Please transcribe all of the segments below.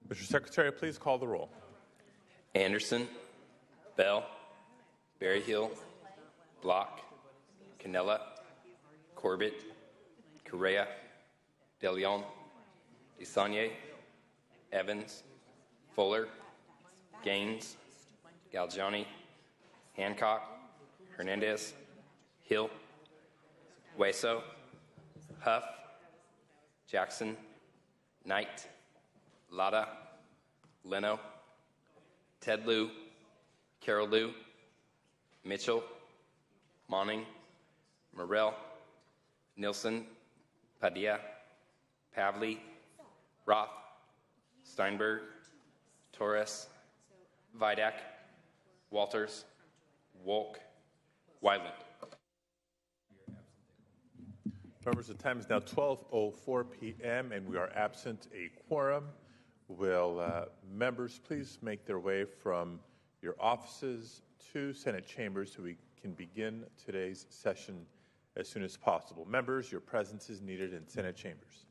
Mr. Secretary, please call the roll. Anderson, Bell, Berryhill, Block, Cannella, Corbett, Correa, León, DeSaulnier, Evans, Fuller, Gaines, Galgiani, Hancock, Hernandez, Hill, Hueso, Huff, Jackson, Knight, Lara, Leno, Ted Lieu, Carol Lieu, Mitchell, Monning, Morrell, Nielsen, Padilla, Pavley, Roth, Steinberg, Torres, Vidak, Walters, Wolk, Wyland. Members, the time is now 12:04 p.m. and we are absent a quorum. Will members please make their way from your offices to Senate chambers so we can begin today's session as soon as possible. Members, your presence is needed in Senate chambers.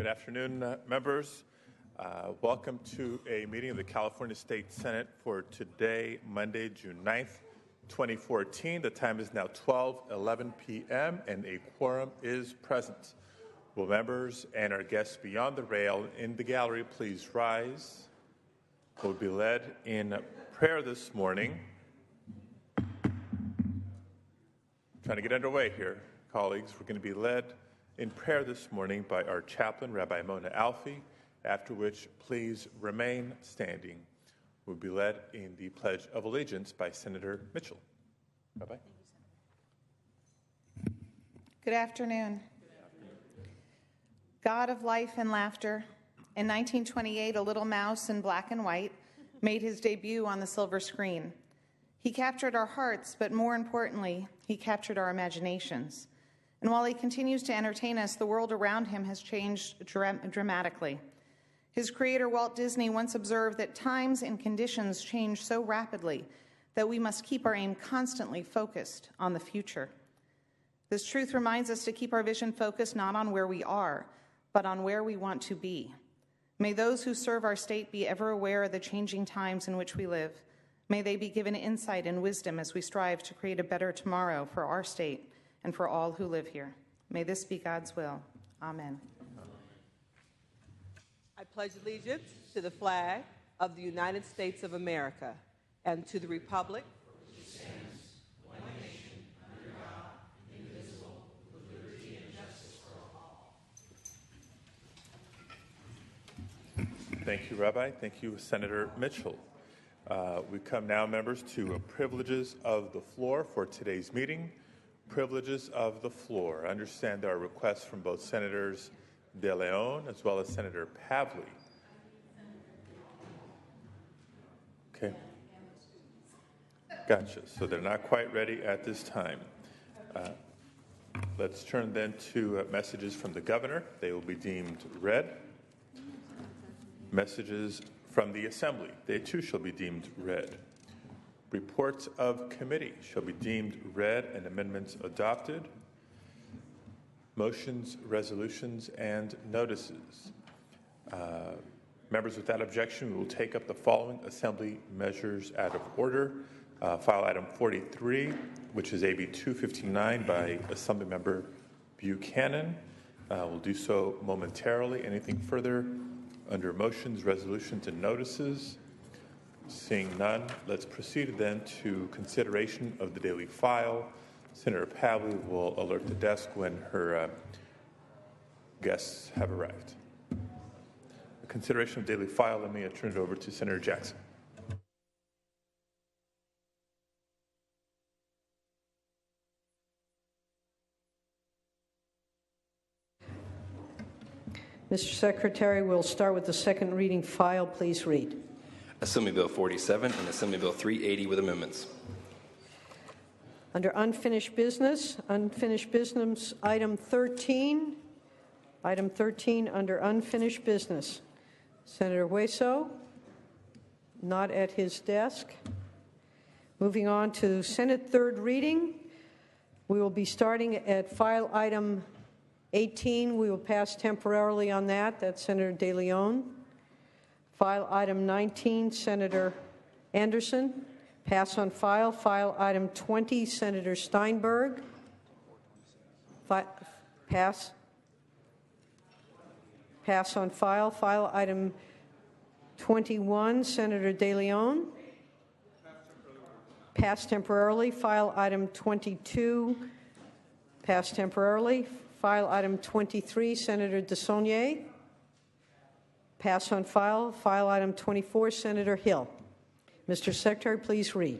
Good afternoon, members. Welcome to a meeting of the California State Senate for today, Monday, June 9th, 2014. The time is now 12:11 p.m. and a quorum is present. Will members and our guests beyond the rail in the gallery please rise? We'll be led in prayer this morning. Trying to get underway here, colleagues. We're going to be led in prayer this morning by our chaplain, Rabbi Mona Alfie, after which please remain standing. We'll be led in the Pledge of Allegiance by Senator Mitchell. Rabbi. Good afternoon. God of life and laughter, in 1928, a little mouse in black and white made his debut on the silver screen. He captured our hearts, but more importantly, he captured our imaginations. And while he continues to entertain us, the world around him has changed dramatically. His creator, Walt Disney, once observed that times and conditions change so rapidly that we must keep our aim constantly focused on the future. This truth reminds us to keep our vision focused not on where we are, but on where we want to be. May those who serve our state be ever aware of the changing times in which we live. May they be given insight and wisdom as we strive to create a better tomorrow for our state and for all who live here. May this be God's will. Amen. I pledge allegiance to the flag of the United States of America and to the republic which stands one nation under God, indivisible, with liberty and justice for all. Thank you, Rabbi. Thank you, Senator Mitchell. We come now, members, to privileges of the floor for today's meeting. Privileges of the floor. I understand there are requests from both Senators De León as well as Senator Pavley. Okay. Gotcha. So they're not quite ready at this time. Let's turn then to messages from the governor. They will be deemed read. Messages from the Assembly. They too shall be deemed read. Reports of committee shall be deemed read and amendments adopted. Motions, resolutions, and notices. Members, without objection, we will take up the following Assembly measures out of order. File item 43, which is AB 259 by Assemblymember Buchanan. We'll do so momentarily. Anything further under motions, resolutions, and notices? Seeing none, let's proceed then to consideration of the daily file. Senator Pavley will alert the desk when her guests have arrived. The consideration of daily file, let me turn it over to Senator Jackson. Mr. Secretary, we'll start with the second reading file. Please read. Assembly Bill 47 and Assembly Bill 380 with amendments. Under unfinished business, item 13. Item 13 under unfinished business. Senator Hueso, not at his desk. Moving on to Senate third reading. We will be starting at file item 18. We will pass temporarily on that. That's Senator De León. File item 19, Senator Anderson. Pass on file. File item 20, Senator Steinberg. Pass. Pass on file. File item 21, Senator De León. Pass temporarily. File item 22. Pass temporarily. File item 23, Senator DeSaulnier. Pass on file. File item 24, Senator Hill. Mr. Secretary, please read.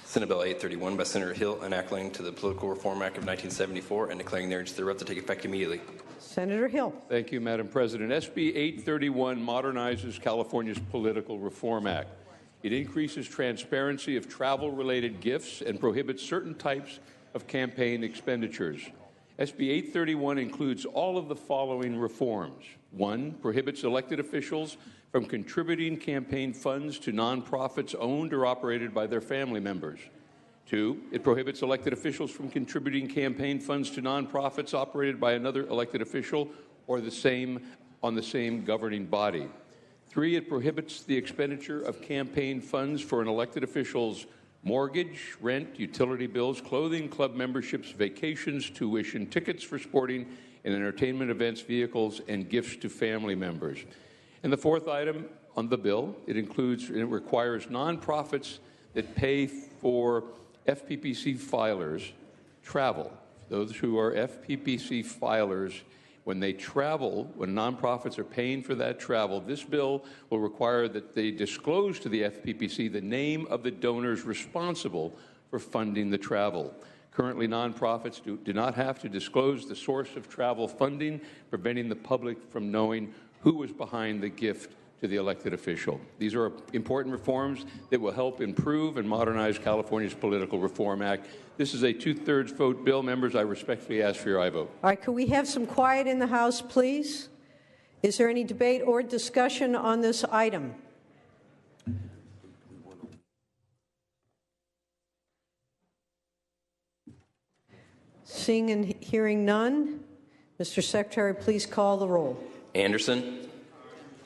Senate Bill 831 by Senator Hill, enacting to the Political Reform Act of 1974 and declaring thereafter thereof to take effect immediately. Senator Hill. Thank you, Madam President. SB 831 modernizes California's Political Reform Act. It increases transparency of travel-related gifts and prohibits certain types of campaign expenditures. SB 831 includes all of the following reforms. 1, prohibits elected officials from contributing campaign funds to nonprofits owned or operated by their family members. 2, it prohibits elected officials from contributing campaign funds to nonprofits operated by another elected official or the same on the same governing body. 3, it prohibits the expenditure of campaign funds for an elected official's mortgage, rent, utility bills, clothing, club memberships, vacations, tuition, tickets for sporting and entertainment events, vehicles, and gifts to family members. And the 4th item on the bill, it requires nonprofits that pay for FPPC filers travel. Those who are FPPC filers, when they travel, when nonprofits are paying for that travel, this bill will require that they disclose to the FPPC the name of the donors responsible for funding the travel. Currently, nonprofits do not have to disclose the source of travel funding, preventing the public from knowing who was behind the gift to the elected official. These are important reforms that will help improve and modernize California's Political Reform Act. This is a 2/3 vote bill. Members, I respectfully ask for your aye vote. All right, could we have some quiet in the House, please? Is there any debate or discussion on this item? Seeing and hearing none, Mr. Secretary, please call the roll. Anderson.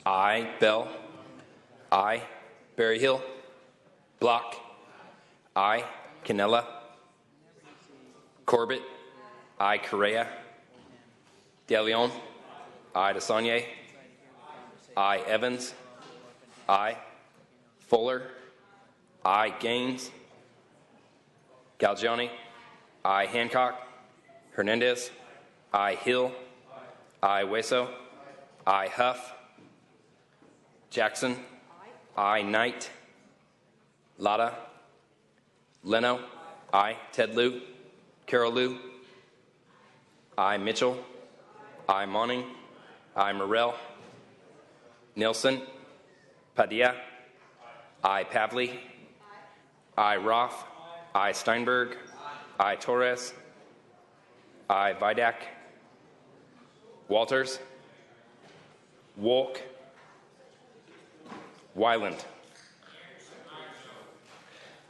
Aye. Bell. Aye. Berryhill. Block. Aye. Cannella. Corbett. Aye. Correa. León. Aye. DeSaulnier. Aye. Evans. Aye. Fuller. Aye. Gaines. Galgiani. Aye. Hancock. Hernandez. Aye. Hill. Aye. Hueso. Aye. Huff. Jackson. Aye. Knight. Lara. Leno. Aye. Ted Lieu. Carol Lieu. Aye. Mitchell. Aye. Monning. Aye. Morrell. Nielsen. Padilla. Aye. Pavley. Aye. Roth. Aye. Steinberg. Aye. Torres. Aye. Vidak. Walters. Wolk. Wyland.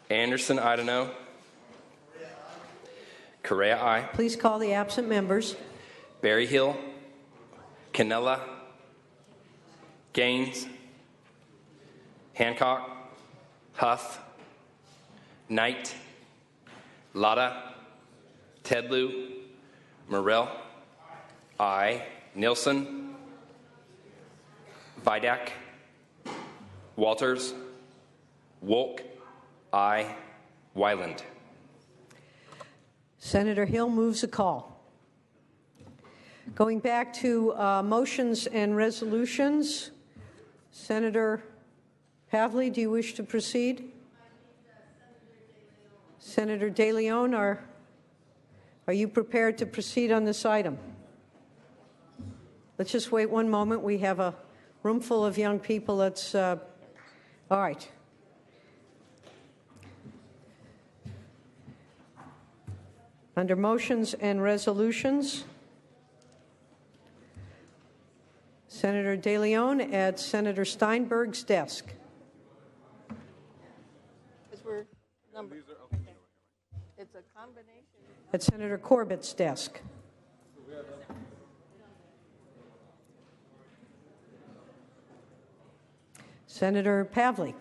Anderson, I don't know. Correa, aye. Please call the absent members. Berryhill. Cannella. Gaines. Hancock. Huff. Knight. Lara. Ted Lieu. Morrell. Aye. Nielsen. Vidak. Walters. Wolk. Aye. Wyland. Senator Hill moves a call. Going back to motions and resolutions, Senator Pavley, do you wish to proceed? Senator DeLeon, are you prepared to proceed on this item? Let's just wait one moment. We have a room full of young people. Let's, all right. Under motions and resolutions, Senator DeLeon at Senator Steinberg's desk. It's a combination. At Senator Corbett's desk. Senator Pavley.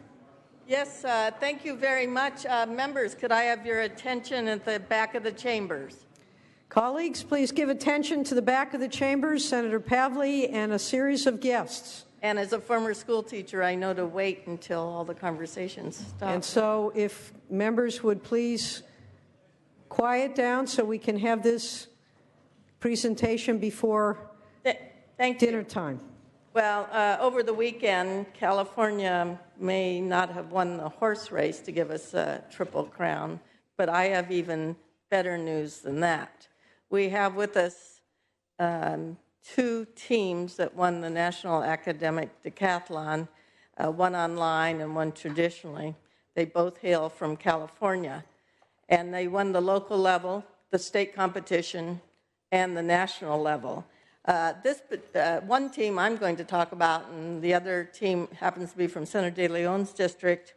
Yes, thank you very much. Members, could I have your attention at the back of the chambers? Colleagues, please give attention to the back of the chambers. Senator Pavley and a series of guests. And as a former school teacher, I know to wait until all the conversations stop. And so if members would please quiet down so we can have this presentation before dinner time. Well, over the weekend, California may not have won the horse race to give us a triple crown, but I have even better news than that. We have with us two teams that won the National Academic Decathlon, one online and one traditionally. They both hail from California, and they won the local level, the state competition, and the national level. This one team I'm going to talk about, and the other team happens to be from Senator De Leon's district.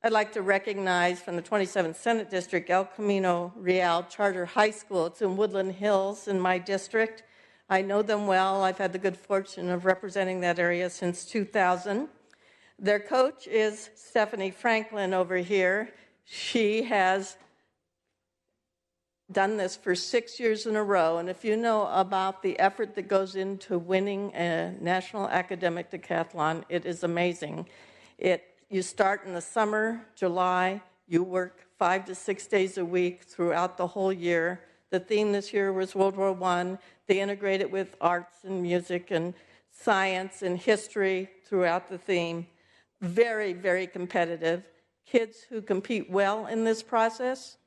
I'd like to recognize from the 27th Senate District, El Camino Real Charter High School. It's in Woodland Hills in my district. I know them well. I've had the good fortune of representing that area since 2000. Their coach is Stephanie Franklin over here. She has done this for 6 years in a row, and if you know about the effort that goes into winning a national academic decathlon, it is amazing. You start in the summer, July, you work 5 to 6 days a week throughout the whole year. The theme this year was World War I. They integrate it with arts and music and science and history throughout the theme. Very, very competitive. Kids who compete well in this process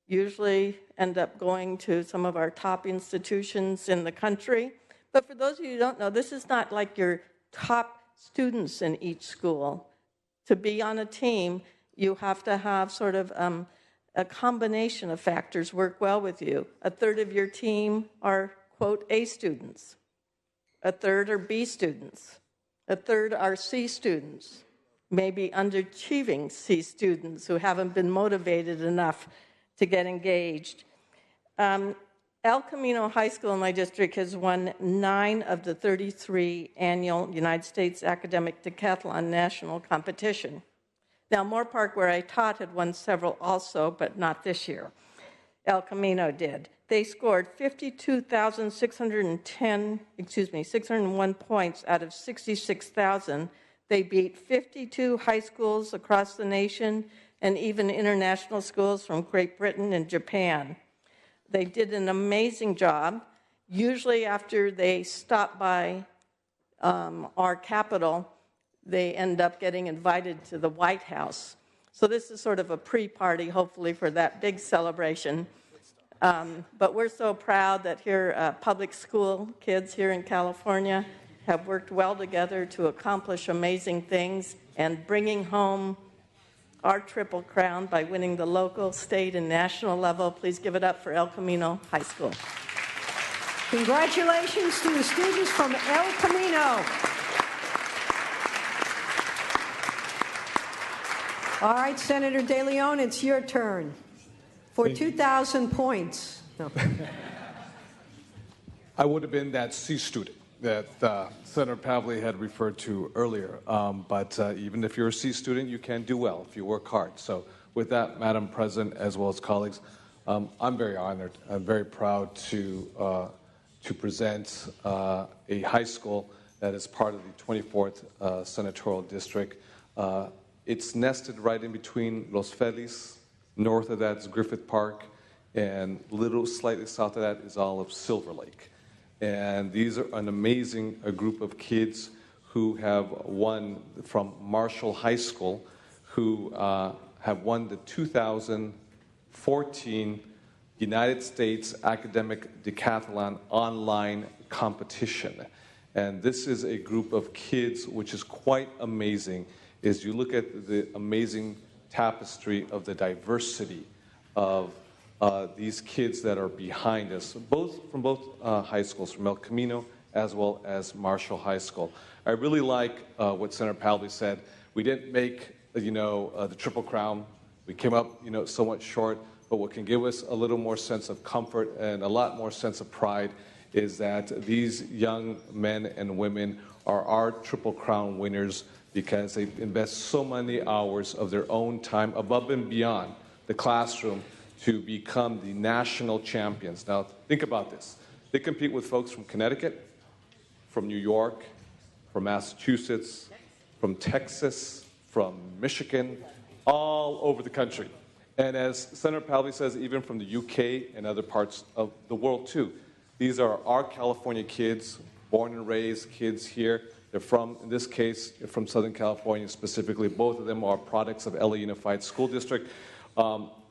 usually end up going to some of our top institutions in the country. But for those of you who don't know, this is not like your top students in each school. To be on a team, you have to have sort of a combination of factors work well with you. A third of your team are, quote, A students. A third are B students. A third are C students, maybe underachieving C students who haven't been motivated enough to get engaged. El Camino High School in my district has won 9 of the 33 annual United States Academic Decathlon National Competition. Now, Moore Park, where I taught, had won several also, but not this year. El Camino did. They scored 601 points out of 66,000. They beat 52 high schools across the nation and even international schools from Great Britain and Japan. They did an amazing job. Usually after they stop by our Capitol, they end up getting invited to the White House. So this is sort of a pre-party, hopefully, for that big celebration. But we're so proud that here, public school kids here in California have worked well together to accomplish amazing things and bringing home our Triple Crown by winning the local, state, and national level. Please give it up for El Camino High School. Congratulations to the students from El Camino. All right, Senator De Leon, it's your turn for 2,000 points. No. I would have been that C student that Senator Pavley had referred to earlier. But even if you're a C student, you can do well if you work hard. So with that, Madam President, as well as colleagues, I'm very honored. I'm very proud to present a high school that is part of the 24th Senatorial District. It's nested right in between Los Feliz. North of that is Griffith Park, and slightly south of that is all of Silver Lake. And these are an amazing group of kids who have won from Marshall High School, who have won the 2014 United States Academic Decathlon online competition. And this is a group of kids which is quite amazing. As you look at the amazing tapestry of the diversity of these kids that are behind us, from both high schools, from El Camino as well as Marshall High School. I really like what Senator Pavley said. We didn't make, the Triple Crown. We came up, somewhat short, but what can give us a little more sense of comfort and a lot more sense of pride is that these young men and women are our Triple Crown winners because they invest so many hours of their own time above and beyond the classroom to become the national champions. Now, think about this. They compete with folks from Connecticut, from New York, from Massachusetts, from Texas, from Michigan, all over the country. And as Senator Pavley says, even from the UK and other parts of the world, too. These are our California kids, born and raised kids here. They're from, in this case, from Southern California specifically. Both of them are products of LA Unified School District.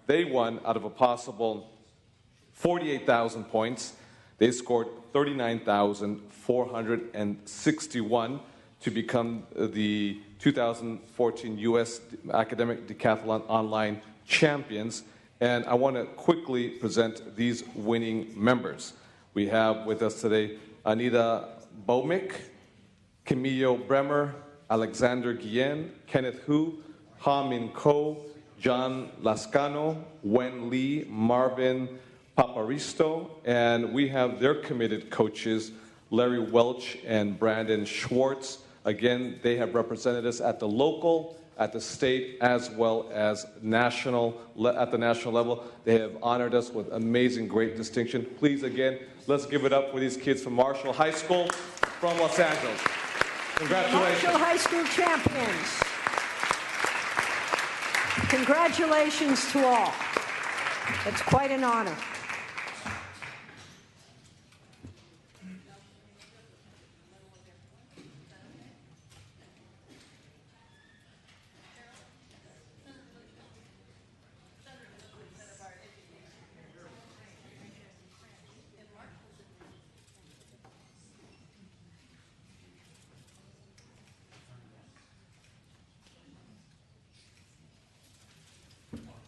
They won out of a possible 48,000 points. They scored 39,461 to become the 2014 U.S. Academic Decathlon Online champions. And I want to quickly present these winning members. We have with us today Anita Bomick, Camillo Bremer, Alexander Guillen, Kenneth Hu, Ha Min Ko, John Lascano, Wen Lee, Marvin Paparisto, and we have their committed coaches, Larry Welch and Brandon Schwartz. Again, they have represented us at the local, at the state, as well as at the national level. They have honored us with amazing, great distinction. Please, again, let's give it up for these kids from Marshall High School from Los Angeles. Congratulations. Marshall High School champions. Congratulations to all. It's quite an honor.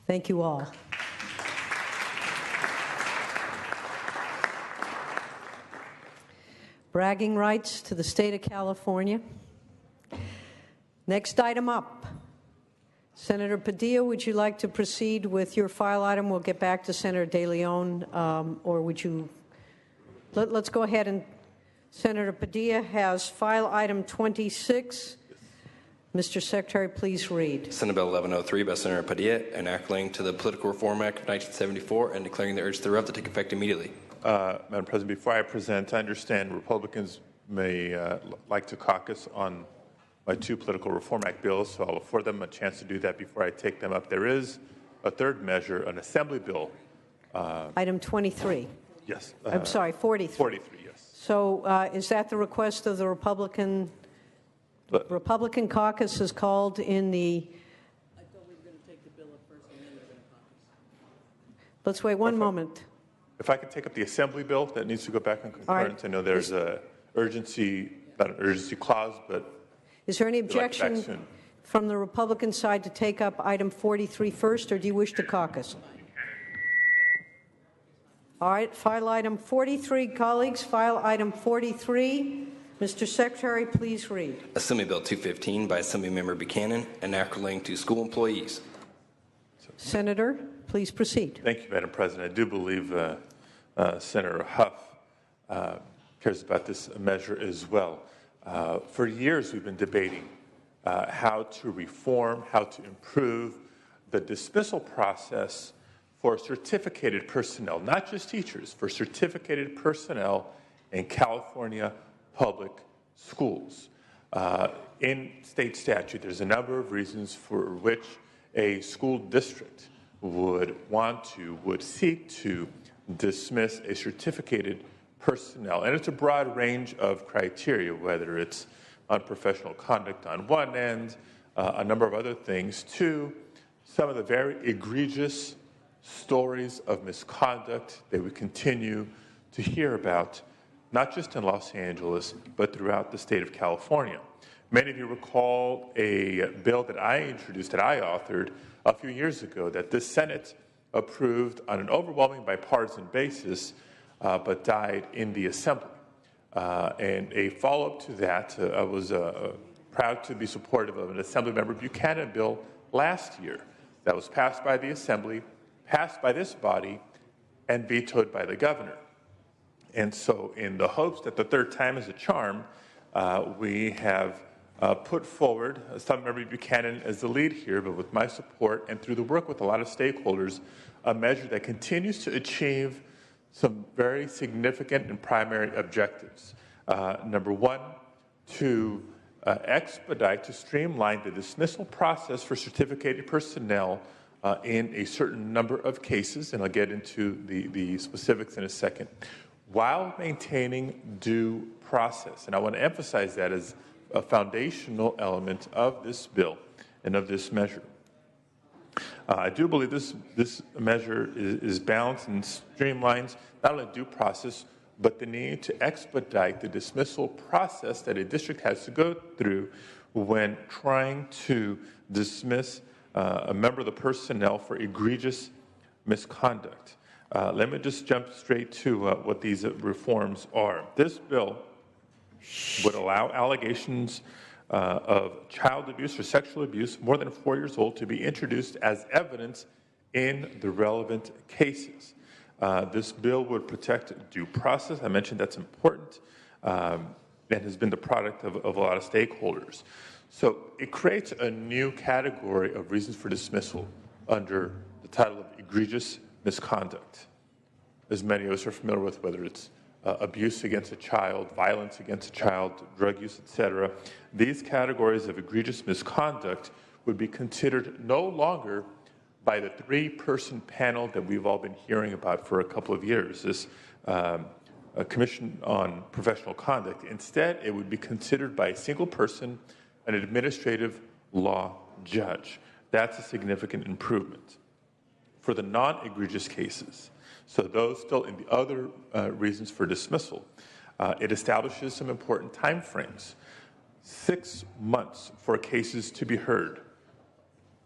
Thank you all. Bragging rights to the state of California. Next item up. Senator Padilla, would you like to proceed with your file item? We'll get back to Senator De León, or would you? Let's go ahead and Senator Padilla has file item 26. Mr. Secretary, please read. Senate Bill 1103 by Senator Padilla, enacting to the Political Reform Act of 1974 and declaring the urge thereof to take effect immediately. Madam President, before I present, I understand Republicans may like to caucus on my two Political Reform Act bills, so I'll afford them a chance to do that before I take them up. There is a third measure, an assembly bill. Item 23. Yes. I'm sorry, 43. 43, yes. So is that the request of the Republican caucus is called in the... I thought we were going to take the bill up first and then we're going to caucus. Let's wait one moment. If I could take up the assembly bill that needs to go back on concurrence. Right. I know there's a urgency, not an urgency clause, but... Is there any objection from the Republican side to take up item 43 first, or do you wish to caucus? All right, file item 43, colleagues. File item 43. Mr. Secretary, please read. Assembly Bill 215 by Assemblymember Buchanan, enacting to school employees. Senator, please proceed. Thank you, Madam President. I do believe Senator Huff cares about this measure as well. For years, we've been debating how to reform, how to improve the dismissal process for certificated personnel, not just teachers, for certificated personnel in California public schools. In state statute, there's a number of reasons for which a school district would seek to dismiss a certificated personnel. And it's a broad range of criteria, whether it's unprofessional conduct on one end, a number of other things, to some of the very egregious stories of misconduct that we continue to hear about, not just in Los Angeles, but throughout the state of California. Many of you recall a bill that I introduced, that I authored a few years ago, that the Senate approved on an overwhelming bipartisan basis, but died in the Assembly. And a follow-up to that, I was proud to be supportive of an Assemblymember Buchanan bill last year that was passed by the Assembly, passed by this body, and vetoed by the governor. And so in the hopes that the third time is a charm, we have put forward Assemblymember Buchanan as the lead here, but with my support and through the work with a lot of stakeholders, a measure that continues to achieve some very significant and primary objectives. Number one, to expedite, to streamline the dismissal process for certificated personnel in a certain number of cases, and I'll get into the specifics in a second, while maintaining due process. And I want to emphasize that as a foundational element of this bill and of this measure. I do believe this measure is balanced and streamlines not only due process, but the need to expedite the dismissal process that a district has to go through when trying to dismiss a member of the personnel for egregious misconduct. Let me just jump straight to what these reforms are. This bill would allow allegations of child abuse or sexual abuse more than 4 years old to be introduced as evidence in the relevant cases. This bill would protect due process. I mentioned that's important and has been the product of a lot of stakeholders. So it creates a new category of reasons for dismissal under the title of egregious misconduct. As many of us are familiar with, whether it's abuse against a child, violence against a child, drug use, etc., these categories of egregious misconduct would be considered no longer by the three-person panel that we've all been hearing about for a couple of years, this Commission on Professional Conduct. Instead, it would be considered by a single person, an administrative law judge. That's a significant improvement. For the non-egregious cases, so those still in the other reasons for dismissal, it establishes some important timeframes. 6 months for cases to be heard.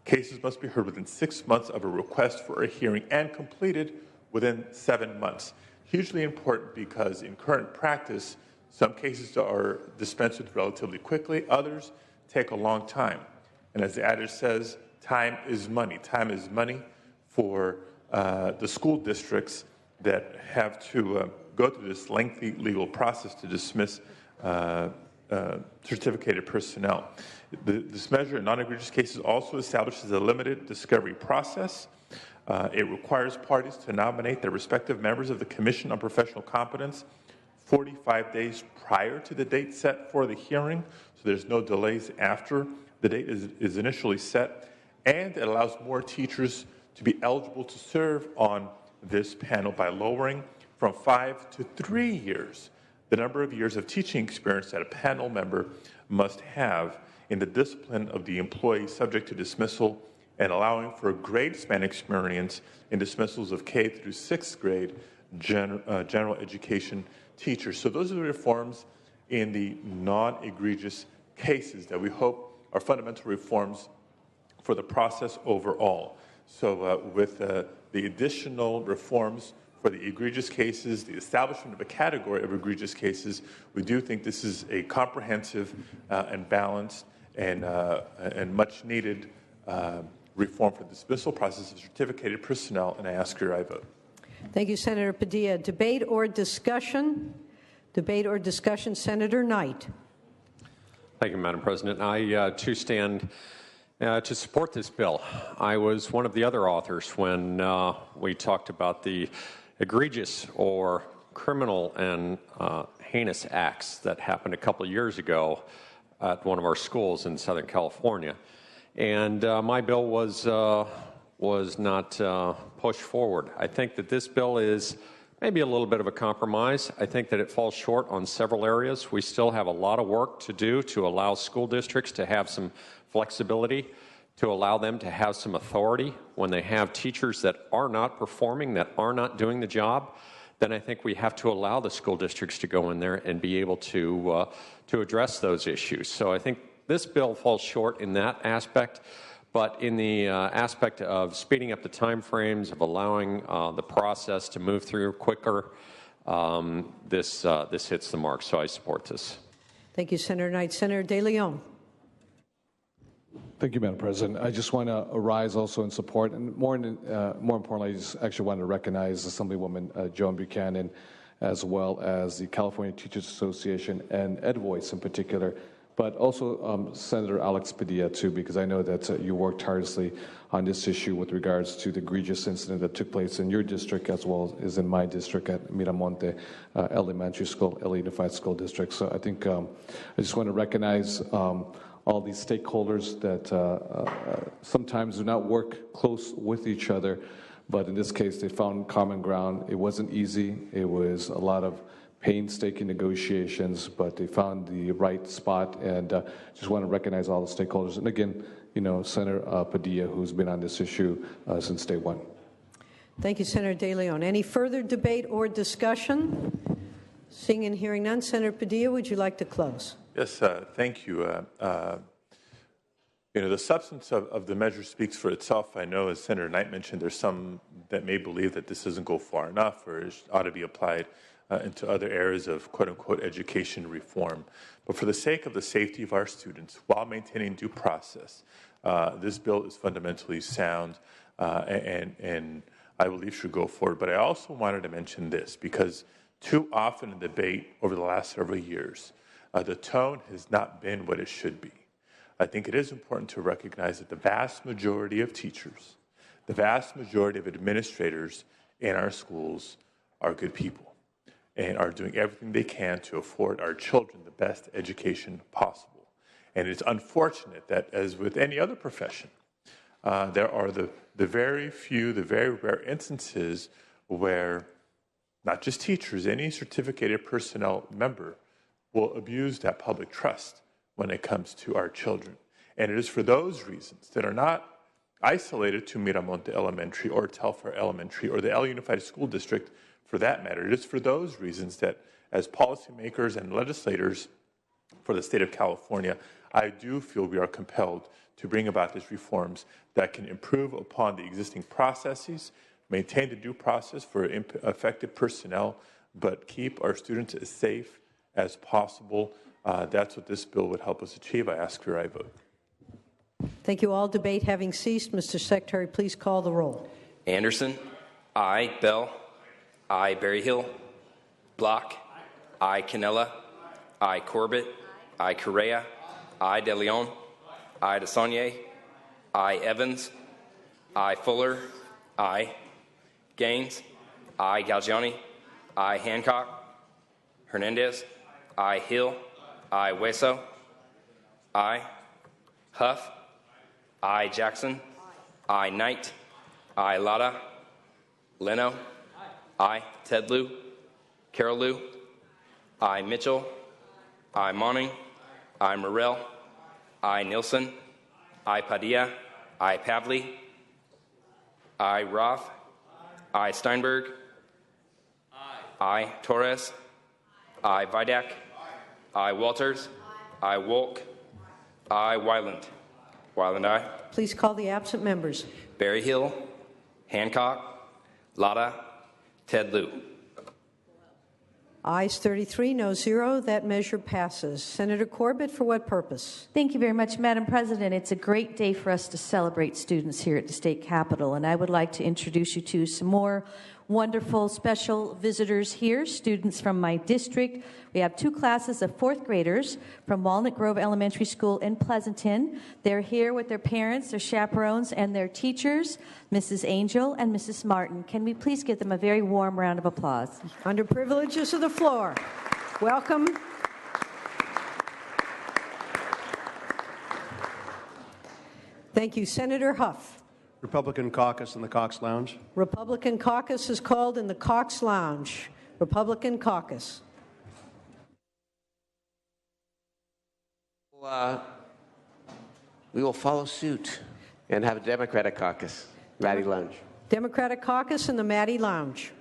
Cases must be heard within 6 months of a request for a hearing and completed within 7 months. Hugely important because in current practice, some cases are dispensed with relatively quickly, others take a long time. And as the adage says, time is money. Time is money for the school districts that have to go through this lengthy legal process to dismiss certificated personnel. This measure in non-egregious cases also establishes a limited discovery process. It requires parties to nominate their respective members of the Commission on Professional Competence 45 days prior to the date set for the hearing, so there's no delays after the date is initially set, and it allows more teachers to be eligible to serve on this panel by lowering from 5 to 3 years the number of years of teaching experience that a panel member must have in the discipline of the employee subject to dismissal, and allowing for a grade span experience in dismissals of K through 6th grade general education teachers. So those are the reforms in the non-egregious cases that we hope are fundamental reforms for the process overall. So with the additional reforms for the egregious cases, the establishment of a category of egregious cases, we do think this is a comprehensive and balanced and much needed reform for the dismissal process of certificated personnel, and I ask your aye vote. Thank you, Senator Padilla. Debate or discussion? Debate or discussion, Senator Knight. Thank you, Madam President. I, too, stand to support this bill. I was one of the other authors when we talked about the egregious or criminal and heinous acts that happened a couple of years ago at one of our schools in Southern California. And my bill was not pushed forward. I think that this bill is maybe a little bit of a compromise. I think that it falls short on several areas. We still have a lot of work to do to allow school districts to have some flexibility, to allow them to have some authority when they have teachers that are not performing, that are not doing the job. Then I think we have to allow the school districts to go in there and be able to address those issues. So I think this bill falls short in that aspect, but in the aspect of speeding up the timeframes, of allowing the process to move through quicker, this hits the mark. So I support this. Thank you, Senator Knight. Senator De León. Thank you, Madam President. I just want to rise also in support, and more importantly, I just actually want to recognize Assemblywoman Joan Buchanan, as well as the California Teachers Association and EdVoice in particular, but also Senator Alex Padilla, too, because I know that you worked tirelessly on this issue with regards to the egregious incident that took place in your district as well as in my district at Miramonte Elementary School, LA Unified School District. So I think I just want to recognize all these stakeholders that sometimes do not work close with each other, but in this case, they found common ground. It wasn't easy. It was a lot of painstaking negotiations, but they found the right spot, and just want to recognize all the stakeholders. And again, you know, Senator Padilla, who's been on this issue since day one. Thank you, Senator De León. Any further debate or discussion? Seeing and hearing none, Senator Padilla, would you like to close? Yes, thank you. You know, the substance of the measure speaks for itself. I know, as Senator Knight mentioned, there's some that may believe that this doesn't go far enough or it ought to be applied into other areas of quote-unquote education reform. But for the sake of the safety of our students, while maintaining due process, this bill is fundamentally sound and I believe should go forward. But I also wanted to mention this because too often in debate over the last several years, the tone has not been what it should be. I think it is important to recognize that the vast majority of teachers, the vast majority of administrators in our schools are good people and are doing everything they can to afford our children the best education possible. And it's unfortunate that, as with any other profession, there are the very few, the very rare instances where not just teachers, any certificated personnel member will abuse that public trust when it comes to our children. And it is for those reasons that are not isolated to Miramonte Elementary or Telfair Elementary or the El Unified School District for that matter. It is for those reasons that as policymakers and legislators for the state of California, I do feel we are compelled to bring about these reforms that can improve upon the existing processes, maintain the due process for effective personnel, but keep our students as safe as possible. That's what this bill would help us achieve. I ask for your vote. Thank you all. Debate having ceased, Mr. Secretary, please call the roll. Anderson. Aye. Beall. Aye. Berryhill. Block. Aye. Cannella. Aye. Corbett. Aye. Correa. Aye. De León. Aye. DeSaulnier. Aye. Evans. Aye. Fuller. Aye. Gaines. Aye. Galgiani. Aye. Hancock. Hernandez. Aye. Hill. Aye. Hueso. Aye. Huff. Aye. Jackson. Aye. Knight. Aye. Lara. Leno. Aye. Ted Lieu. Carol Lieu. Aye. Mitchell. Aye. Monning. Aye. Morrell. Aye. Nielsen. Aye. Padilla. Aye. Pavley. Aye. Roth. Aye. Steinberg. Aye. Torres. Aye. Vidak. Aye. Walters. Aye. Wolk. Aye. Wyland. Wyland, aye. Please call the absent members. Berryhill. Hancock. Lara. Ted Lieu. Ayes 33, no 0. That measure passes. Senator Corbett, for what purpose? Thank you very much, Madam President. It's a great day for us to celebrate students here at the State Capitol, and I would like to introduce you to some more wonderful special visitors here, students from my district. We have two classes of fourth graders from Walnut Grove Elementary School in Pleasanton. They're here with their parents, their chaperones, and their teachers, Mrs. Angel and Mrs. Martin. Can we please give them a very warm round of applause? Under privileges of the floor, welcome. Thank you. Senator Huff. Republican caucus in the Cox Lounge. Republican caucus is called in the Cox Lounge. Republican caucus. We will follow suit and have a Democratic caucus, Maddie Lounge. Democratic caucus in the Maddie Lounge.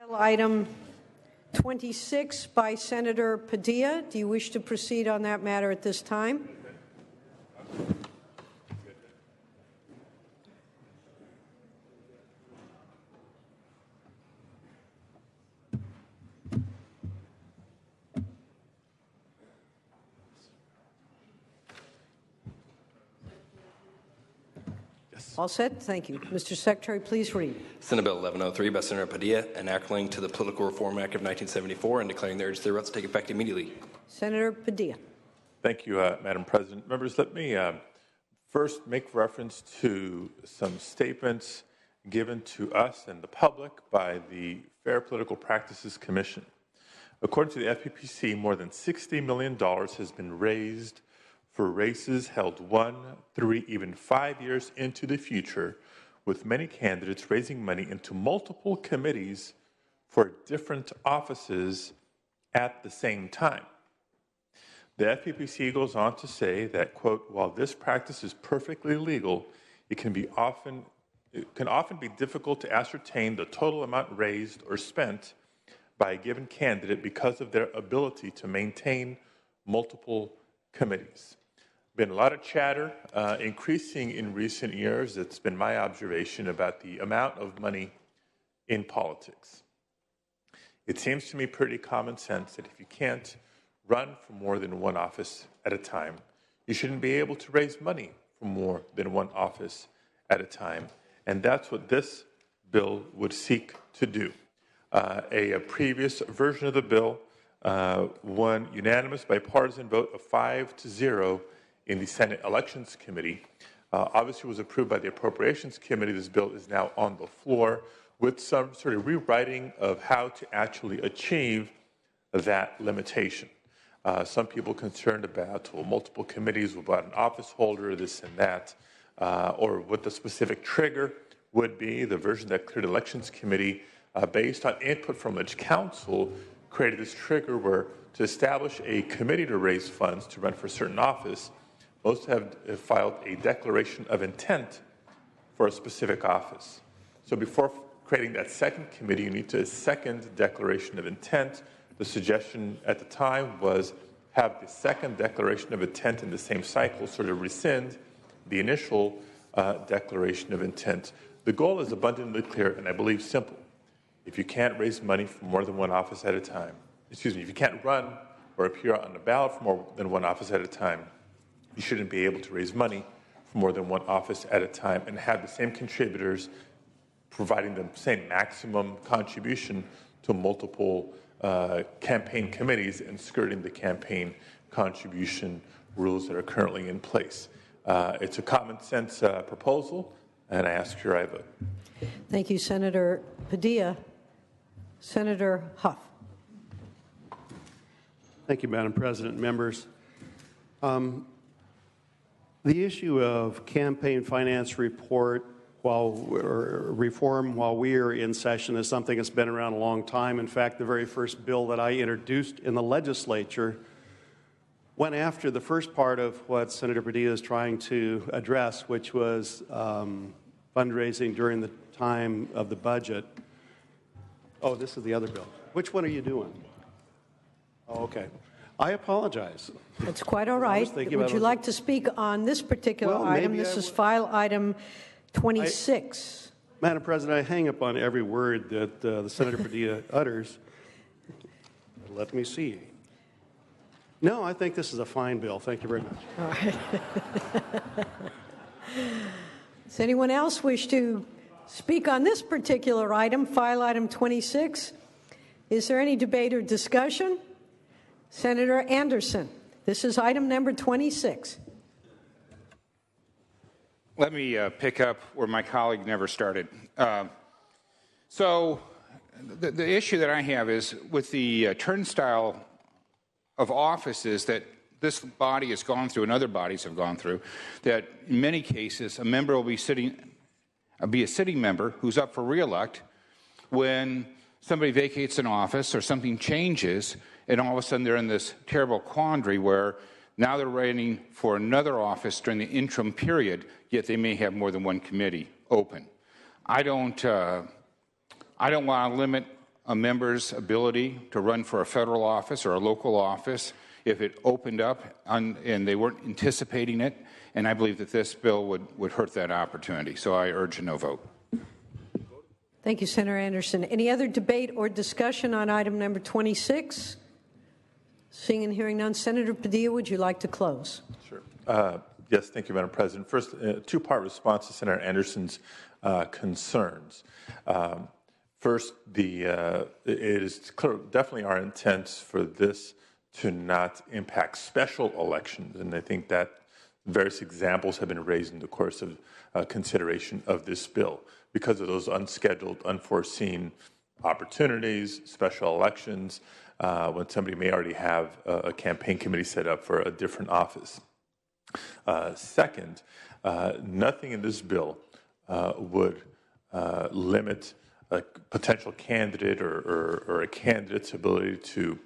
Item 26 by Senator Padilla. Do you wish to proceed on that matter at this time? All set? Thank you. Mr. Secretary, please read. Senate Bill 1103 by Senator Padilla, enacting to the Political Reform Act of 1974 and declaring the urge thereof to take effect immediately. Senator Padilla. Thank you, Madam President. Members, let me first make reference to some statements given to us and the public by the Fair Political Practices Commission. According to the FPPC, more than $60 million has been raised for races held 1, 3, even 5 years into the future, with many candidates raising money into multiple committees for different offices at the same time. The FPPC goes on to say that, quote, while this practice is perfectly legal, it can often be difficult to ascertain the total amount raised or spent by a given candidate because of their ability to maintain multiple committees. Been a lot of chatter, increasing in recent years. It's been my observation about the amount of money in politics. It seems to me pretty common sense that if you can't run for more than one office at a time, you shouldn't be able to raise money for more than one office at a time. And that's what this bill would seek to do. A previous version of the bill won unanimous bipartisan vote of 5-0 in the Senate Elections Committee. Obviously, it was approved by the Appropriations Committee. This bill is now on the floor with some sort of rewriting of how to actually achieve that limitation. Some people concerned about, well, multiple committees without an office holder, this and that, or what the specific trigger would be. The version that cleared Elections Committee, based on input from each council, created this trigger where to establish a committee to raise funds to run for a certain office, most have filed a declaration of intent for a specific office. So before creating that second committee, you need to second declaration of intent. The suggestion at the time was have the second declaration of intent in the same cycle, sort of rescind the initial declaration of intent. The goal is abundantly clear and I believe simple. If you can't raise money for more than one office at a time, if you can't run or appear on the ballot for more than one office at a time, you shouldn't be able to raise money for more than one office at a time and have the same contributors providing the same maximum contribution to multiple campaign committees and skirting the campaign contribution rules that are currently in place. It's a common sense proposal, and I ask your vote. Thank you, Senator Padilla. Senator Huff. Thank you, Madam President. Members, the issue of campaign finance report reform while we are in session is something that's been around a long time. In fact, the very first bill that I introduced in the legislature went after the first part of what Senator Padilla is trying to address, which was fundraising during the time of the budget. Oh, this is the other bill. Which one are you doing? Oh, okay. I apologize. It's quite all right. Would you like to speak on this particular item? This is file item 26. Madam President, I hang up on every word that the Senator Padilla utters. Let me see. No, I think this is a fine bill. Thank you very much. All right. Does anyone else wish to speak on this particular item, file item 26? Is there any debate or discussion? Senator Anderson, this is item number 26. Let me pick up where my colleague never started. So the issue that I have is with the turnstile of offices that this body has gone through and other bodies have gone through, that in many cases a member will be a sitting member who's up for re-elect when somebody vacates an office or something changes, and all of a sudden they're in this terrible quandary where now they're running for another office during the interim period, yet they may have more than one committee open. I don't want to limit a member's ability to run for a federal office or a local office if it opened up and they weren't anticipating it. And I believe that this bill would hurt that opportunity. So I urge a no vote. Thank you, Senator Anderson. Any other debate or discussion on item number 26? Seeing and hearing none, Senator Padilla, would you like to close? Sure. Yes, thank you, Madam President. First, two-part response to Senator Anderson's concerns. First, it is definitely our intent for this to not impact special elections, and I think that various examples have been raised in the course of consideration of this bill because of those unscheduled, unforeseen opportunities, special elections, when somebody may already have a campaign committee set up for a different office. Second, nothing in this bill would limit a potential candidate or a candidate's ability to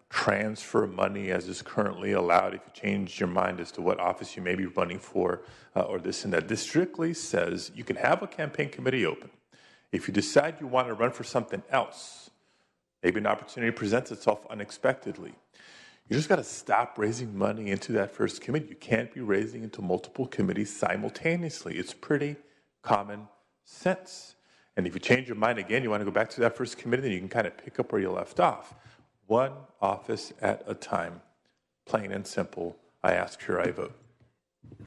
transfer money as is currently allowed if you change your mind as to what office you may be running for or this and that. This strictly says you can have a campaign committee open. If you decide you want to run for something else, maybe an opportunity presents itself unexpectedly, you just got to stop raising money into that first committee. You can't be raising into multiple committees simultaneously. It's pretty common sense. And if you change your mind again, you want to go back to that first committee, then you can kind of pick up where you left off. One office at a time, plain and simple. I ask, here I vote.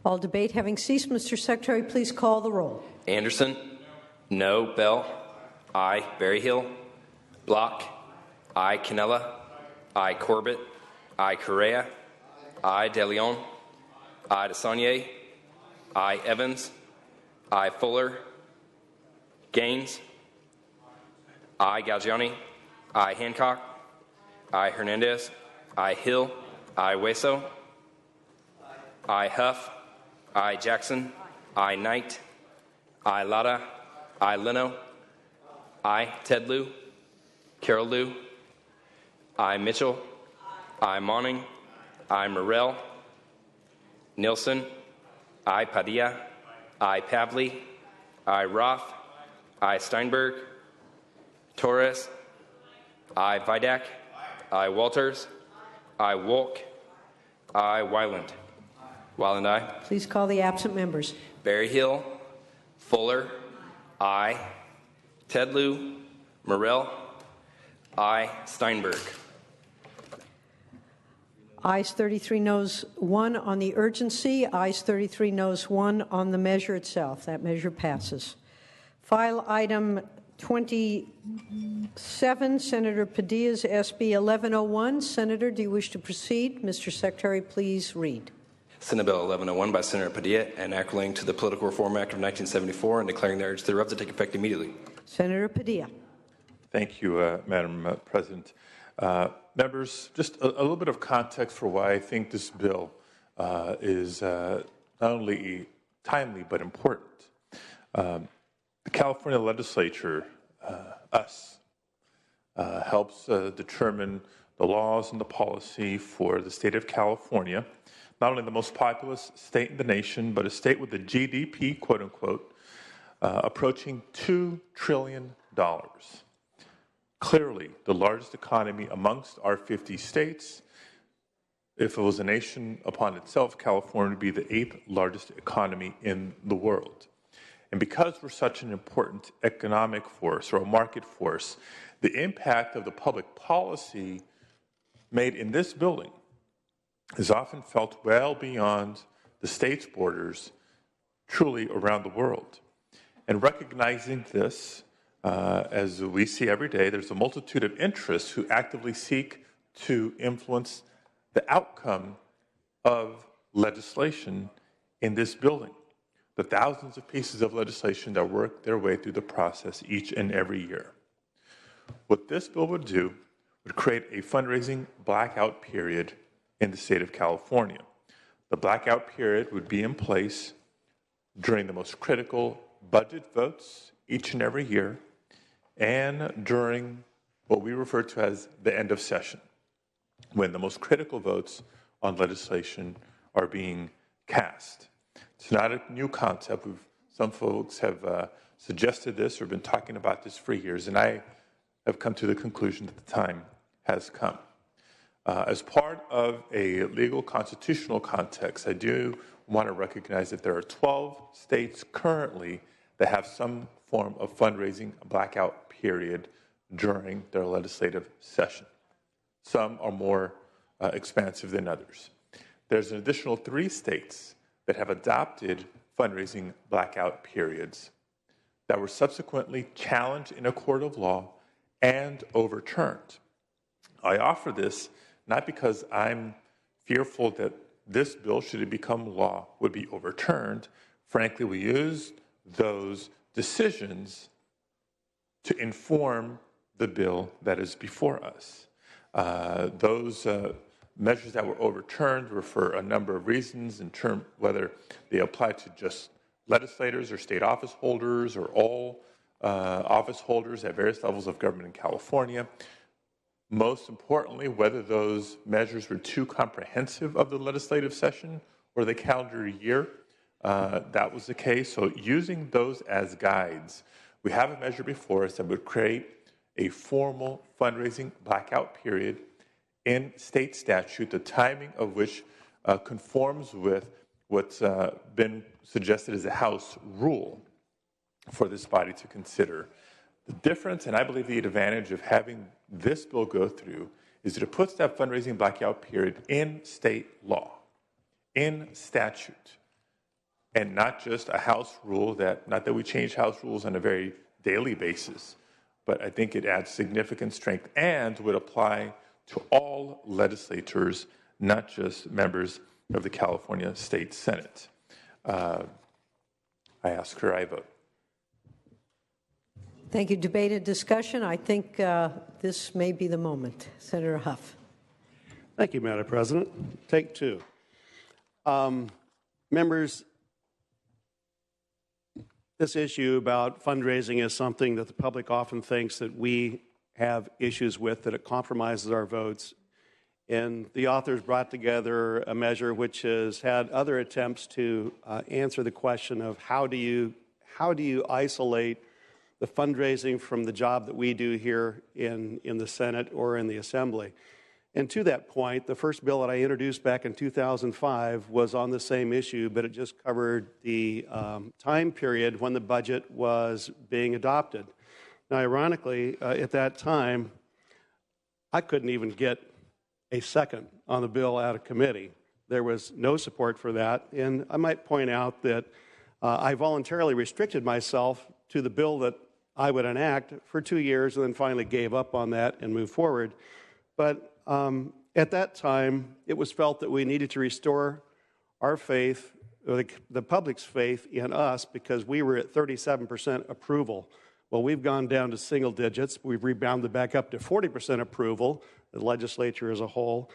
All debate having ceased, Mr. Secretary, please call the roll. Anderson? No. Beall? Aye. Berryhill? Block? Aye. Cannella? Aye. Corbett? Aye. Correa? Aye. De León? Aye. DeSaulnier? Aye. Evans? Aye. Fuller? Gaines? Aye. Galgiani? Aye. Hancock? Aye. Hernandez? Aye. Hill? Aye. Hueso? Aye. Huff? Aye. Jackson? Aye. Knight? Aye. Lara? Aye. Leno? Aye. Ted Lieu? Carol Lieu? Aye. Mitchell? Aye. Monning? Aye. Morrell? Nielsen? Aye. Padilla? Aye. Pavley? Aye. Roth? Aye. Steinberg? Torres? Aye. Vidak? Aye. Walters? Aye. Wolk? Aye. Wyland? Wyland, aye. Please call the absent members. Berryhill? Fuller? Aye. Ted Lieu? Morrell? Aye. Steinberg? Ayes 33, noes 1 on the urgency. Ayes 33, noes 1 on the measure itself. That measure passes. File item 27, Senator Padilla's SB 1101. Senator, do you wish to proceed? Mr. Secretary, please read. Senate Bill 1101 by Senator Padilla, enacting to the Political Reform Act of 1974 and declaring the urge thereof to take effect immediately. Senator Padilla. Thank you, Madam President. Members, just a little bit of context for why I think this bill is not only timely but important. The California legislature, helps determine the laws and the policy for the state of California, not only the most populous state in the nation, but a state with a GDP, quote unquote, approaching $2 trillion. Clearly, the largest economy amongst our 50 states. If it was a nation upon itself, California would be the 8th largest economy in the world. And because we're such an important economic force or a market force, the impact of the public policy made in this building is often felt well beyond the state's borders, truly around the world. And recognizing this, as we see every day, there's a multitude of interests who actively seek to influence the outcome of legislation in this building. The thousands of pieces of legislation that work their way through the process each and every year. What this bill would do would create a fundraising blackout period in the state of California. The blackout period would be in place during the most critical budget votes each and every year and during what we refer to as the end of session, when the most critical votes on legislation are being cast. It's not a new concept. Some folks have suggested this or been talking about this for years, and I have come to the conclusion that the time has come. As part of a legal constitutional context, I do want to recognize that there are 12 states currently that have some form of fundraising blackout period during their legislative session. Some are more expansive than others. There's an additional 3 states that have adopted fundraising blackout periods that were subsequently challenged in a court of law and overturned. I offer this not because I'm fearful that this bill, should it become law, would be overturned. Frankly, we used those decisions to inform the bill that is before us. Those measures that were overturned were for a number of reasons, in terms whether they apply to just legislators or state office holders or all office holders at various levels of government in California. Most importantly, whether those measures were too comprehensive of the legislative session or the calendar year. That was the case. So using those as guides, we have a measure before us that would create a formal fundraising blackout period in state statute, the timing of which conforms with what's been suggested as a House rule for this body to consider. The difference, and I believe the advantage of having this bill go through, is that it puts that fundraising blackout period in state law, in statute, and not just a House rule that, not that we change House rules on a very daily basis, but I think it adds significant strength and would apply to all legislators, not just members of the California State Senate. I ask for I vote. Thank you. Debate and discussion. I think this may be the moment. Senator Huff. Thank you, Madam President. Take 2. Members, this issue about fundraising is something that the public often thinks that we have issues with, that it compromises our votes. And the authors brought together a measure which has had other attempts to answer the question of how do you isolate the fundraising from the job that we do here in the Senate or in the Assembly. And to that point, the first bill that I introduced back in 2005 was on the same issue, but it just covered the time period when the budget was being adopted. Now, ironically, at that time, I couldn't even get a second on the bill out of committee. There was no support for that. And I might point out that I voluntarily restricted myself to the bill that I would enact for 2 years and then finally gave up on that and moved forward. But at that time, it was felt that we needed to restore our faith, the public's faith in us, because we were at 37% approval. Well, we've gone down to single digits. We've rebounded back up to 40% approval, the legislature as a whole.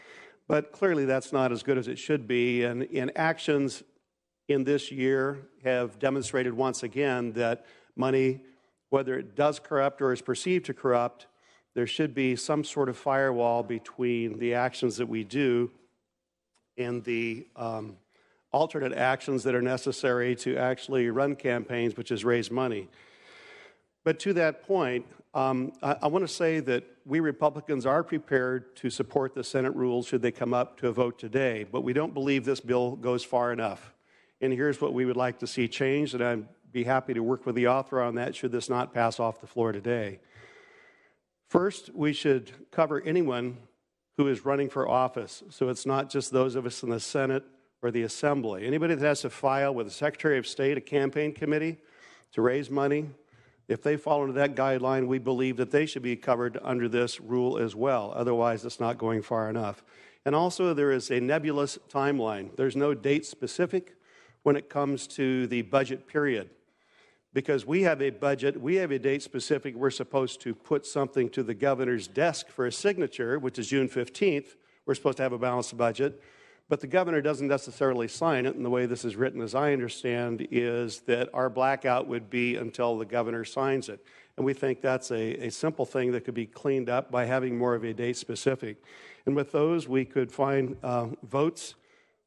But clearly that's not as good as it should be. And actions in this year have demonstrated once again that money, whether it does corrupt or is perceived to corrupt, there should be some sort of firewall between the actions that we do and the alternate actions that are necessary to actually run campaigns, which is raise money. But to that point, I want to say that we Republicans are prepared to support the Senate rules should they come up to a vote today, but we don't believe this bill goes far enough. And here's what we would like to see changed, and I'd be happy to work with the author on that should this not pass off the floor today. First, we should cover anyone who is running for office, so it's not just those of us in the Senate or the Assembly. Anybody that has to file with the Secretary of State, a campaign committee, to raise money, if they fall into that guideline, we believe that they should be covered under this rule as well. Otherwise, it's not going far enough. And also, there is a nebulous timeline. There's no date specific when it comes to the budget period. Because we have a budget, we have a date specific, we're supposed to put something to the governor's desk for a signature, which is June 15th. We're supposed to have a balanced budget. But the governor doesn't necessarily sign it, and the way this is written, as I understand, is that our blackout would be until the governor signs it. And we think that's a simple thing that could be cleaned up by having more of a date specific. And with those, we could find votes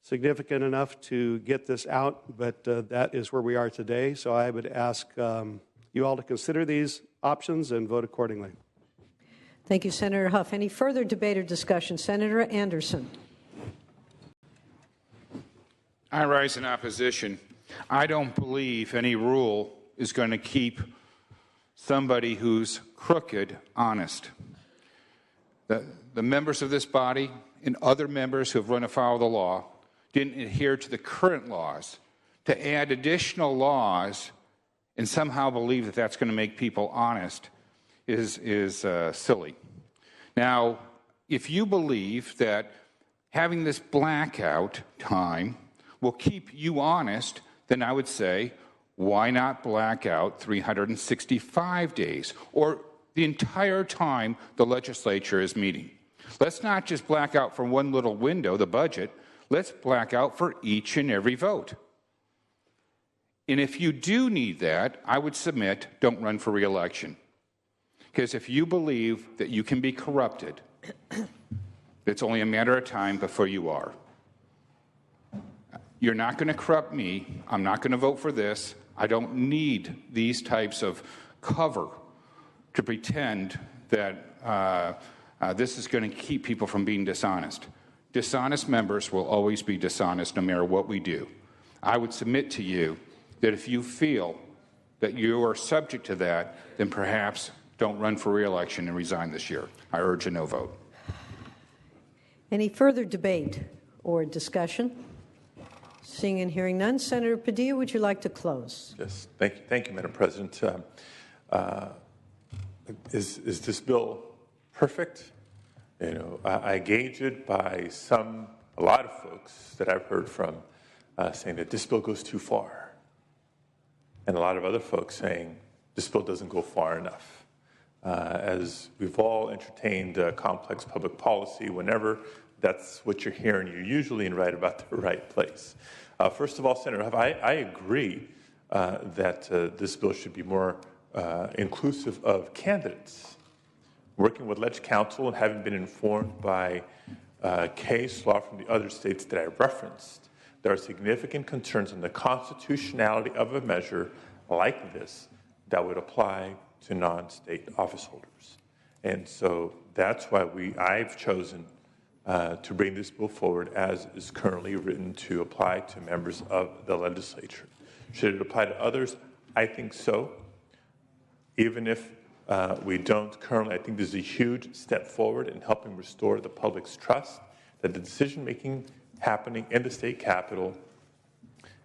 significant enough to get this out, but that is where we are today. So I would ask you all to consider these options and vote accordingly. Thank you, Senator Huff. Any further debate or discussion? Senator Anderson. I rise in opposition. I don't believe any rule is going to keep somebody who's crooked honest. The members of this body and other members who have run afoul of the law didn't adhere to the current laws. To add additional laws and somehow believe that that's going to make people honest is silly. Now, if you believe that having this blackout time will keep you honest, then I would say, why not black out 365 days or the entire time the legislature is meeting? Let's not just black out for one little window, the budget. Let's black out for each and every vote. And if you do need that, I would submit, don't run for re-election. Because if you believe that you can be corrupted, it's only a matter of time before you are. You're not going to corrupt me. I'm not going to vote for this. I don't need these types of cover to pretend that this is going to keep people from being dishonest. Dishonest members will always be dishonest no matter what we do. I would submit to you that if you feel that you are subject to that, then perhaps don't run for re-election and resign this year. I urge a no vote. Any further debate or discussion? Seeing and hearing none, Senator Padilla, would you like to close? Yes, thank you, Madam President. Is this bill perfect? You know, I gauge it by a lot of folks that I've heard from saying that this bill goes too far, and a lot of other folks saying this bill doesn't go far enough. As we've all entertained complex public policy, whenever that's what you're hearing, you're usually right about the right place. First of all, Senator Huff, I agree that this bill should be more inclusive of candidates. Working with Ledge Counsel and having been informed by case law from the other states that I referenced, there are significant concerns on the constitutionality of a measure like this that would apply to non-state office holders. And so that's why I've chosen to bring this bill forward as is currently written to apply to members of the legislature. Should it apply to others? I think so. Even if we don't currently, I think there's a huge step forward in helping restore the public's trust that the decision-making happening in the state capitol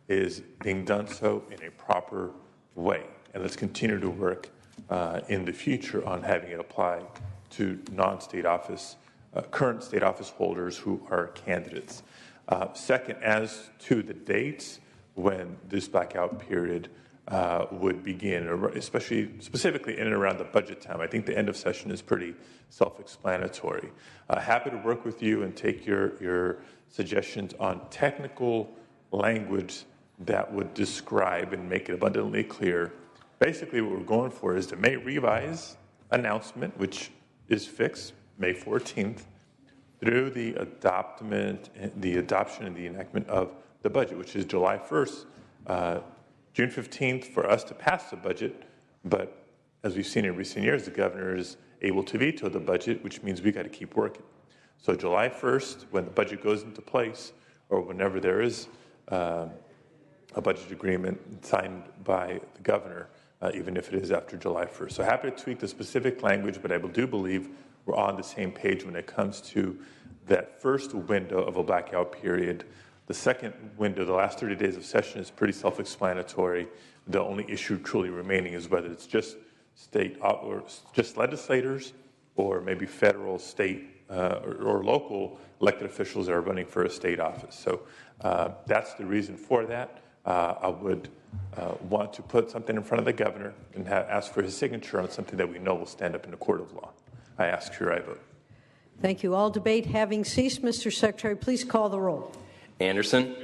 is being done so in a proper way. And let's continue to work in the future on having it apply to non-state office, current state office holders who are candidates. Second, as to the dates when this blackout period would begin, specifically in and around the budget time, I think the end of session is pretty self-explanatory. Happy to work with you and take your suggestions on technical language that would describe and make it abundantly clear. Basically, what we're going for is the May revise announcement, which is fixed May 14th, through the adoption and the enactment of the budget, which is July 1st, June 15th for us to pass the budget. But as we've seen in recent years, the governor is able to veto the budget, which means we got to keep working. So July 1st, when the budget goes into place, or whenever there is a budget agreement signed by the governor, even if it is after July 1st. So happy to tweak the specific language, but I do believe we're on the same page when it comes to that first window of a blackout period. The second window, the last 30 days of session, is pretty self-explanatory. The only issue truly remaining is whether it's just state or just legislators, or maybe federal, state, or local elected officials that are running for a state office. So that's the reason for that. I would want to put something in front of the governor and ask for his signature on something that we know will stand up in a court of law. I ask for your vote. Thank you. All debate having ceased, Mr. Secretary, please call the roll. Anderson?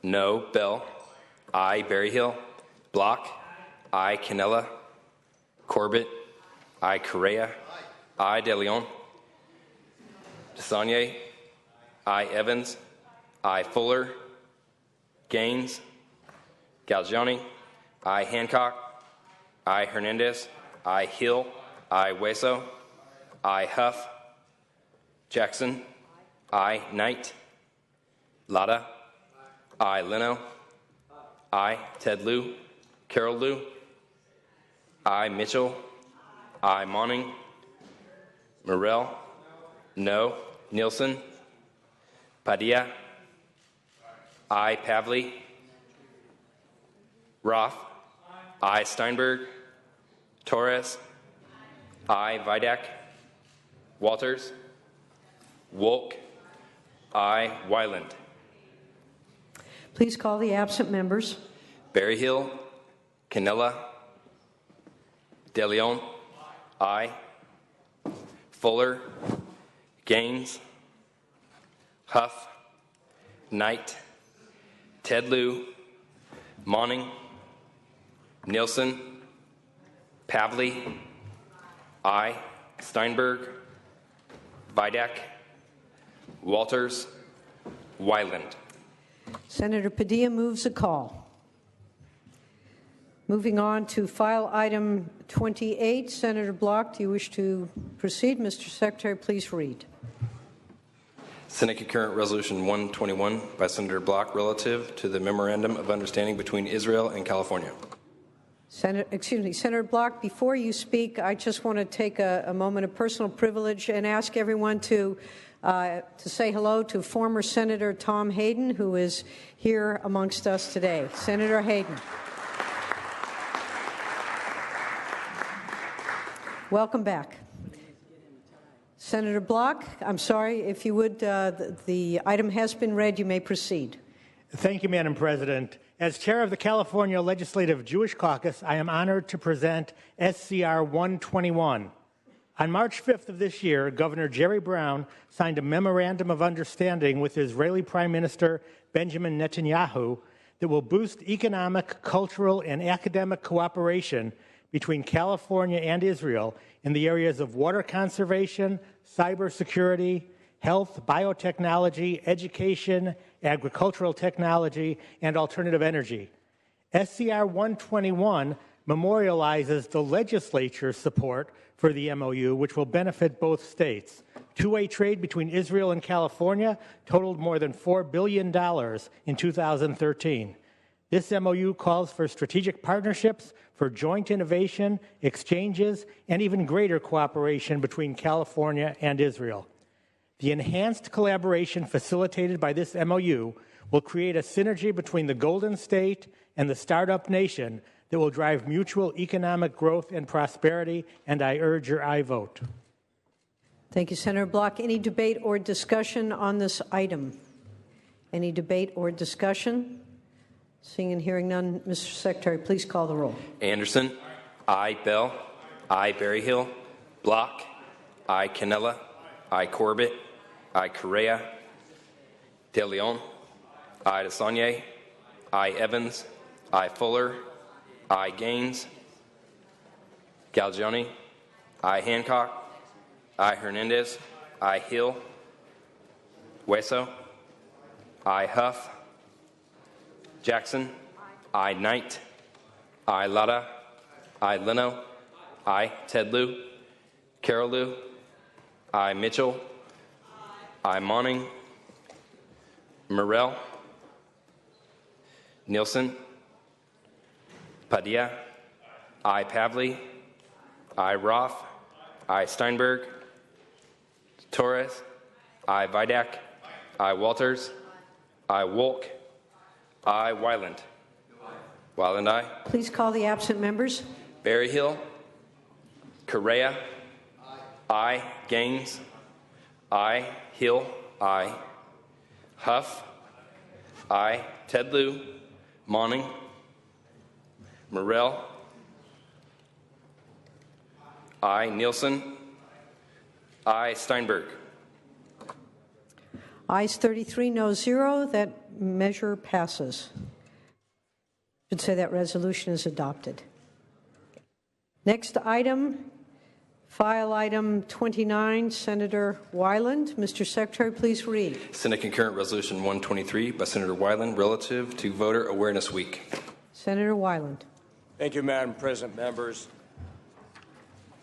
No. Beall? Aye. Berryhill? Block? Aye. Cannella? Corbett? Aye. Correa? Aye. De León? DeSaulnier? Aye. Evans? Aye. Fuller? Gaines? Galgiani? Aye. Hancock? Aye. Hernandez? Aye. Hill? Aye. Hueso? I, Huff. Jackson. I, Knight. Lara. I, Leno. I, Ted Lieu. Carol Lieu. I, Mitchell. I, Monning. Morrell. No. Nielsen. Padilla. I, Pavley. Roth. I, Steinberg. Torres. I, Vidak. Walters. Wolk. I, Wyland. Please call the absent members. Berryhill. Cannella. De León. I. Fuller. Gaines. Huff. Knight. Ted Lieu. Monning. Nielsen. Pavley. I. Steinberg. Vidak. Walters. Wyland. Senator Padilla moves a call. Moving on to file item 28. Senator Block, do you wish to proceed? Mr. Secretary, please read. Senate Concurrent Resolution 121 by Senator Block relative to the Memorandum of Understanding between Israel and California. Senator Block, before you speak, I just want to take a moment of personal privilege and ask everyone to say hello to former Senator Tom Hayden, who is here amongst us today. Senator Hayden. Welcome back. Senator Block, I'm sorry, if you would, the item has been read. You may proceed. Thank you, Madam President. As chair of the California Legislative Jewish Caucus, I am honored to present SCR121. On March 5th of this year, Governor Jerry Brown signed a memorandum of understanding with Israeli Prime Minister Benjamin Netanyahu that will boost economic, cultural, and academic cooperation between California and Israel in the areas of water conservation, cybersecurity, health, biotechnology, education, agricultural technology, and alternative energy. SCR 121 memorializes the legislature's support for the MOU, which will benefit both states. Two-way trade between Israel and California totaled more than $4 billion in 2013. This MOU calls for strategic partnerships for joint innovation, exchanges, and even greater cooperation between California and Israel. The enhanced collaboration facilitated by this MOU will create a synergy between the Golden State and the startup nation that will drive mutual economic growth and prosperity, and I urge your aye vote. Thank you, Senator Block. Any debate or discussion on this item? Any debate or discussion? Seeing and hearing none, Mr. Secretary, please call the roll. Anderson. I, Beall. I, Berryhill. Block. I, Cannella. I, Corbett. I, Correa. De León. I, DeSaulnier. I, Evans. I, Fuller. I, Gaines. Galgiani. I, Hancock. I, Hernandez. I, Hill. Hueso. I, Huff. Jackson. I, Knight. I, Lara. I, Leno. I, Ted Lieu. Carol Lieu. I, Mitchell. I, Monning. Morrell. Nielsen. Padilla. I, Pavley. I, Roth. I, Steinberg. Torres. I, Vidak. I, Walters. I, Wolk. I, Wyland. Wyland, aye. Please call the absent members. Berryhill. Correa. I, Gaines. I, Hill. I, Huff. I, Ted Lieu. Monning. Morrell. I, Nielsen. I, Steinberg. Ayes 33, no 0. That measure passes. I should say that resolution is adopted. Next item, file item 29, Senator Wyland. Mr. Secretary, please read. Senate Concurrent Resolution 123 by Senator Wyland relative to Voter Awareness Week. Senator Wyland. Thank you, Madam President. Members,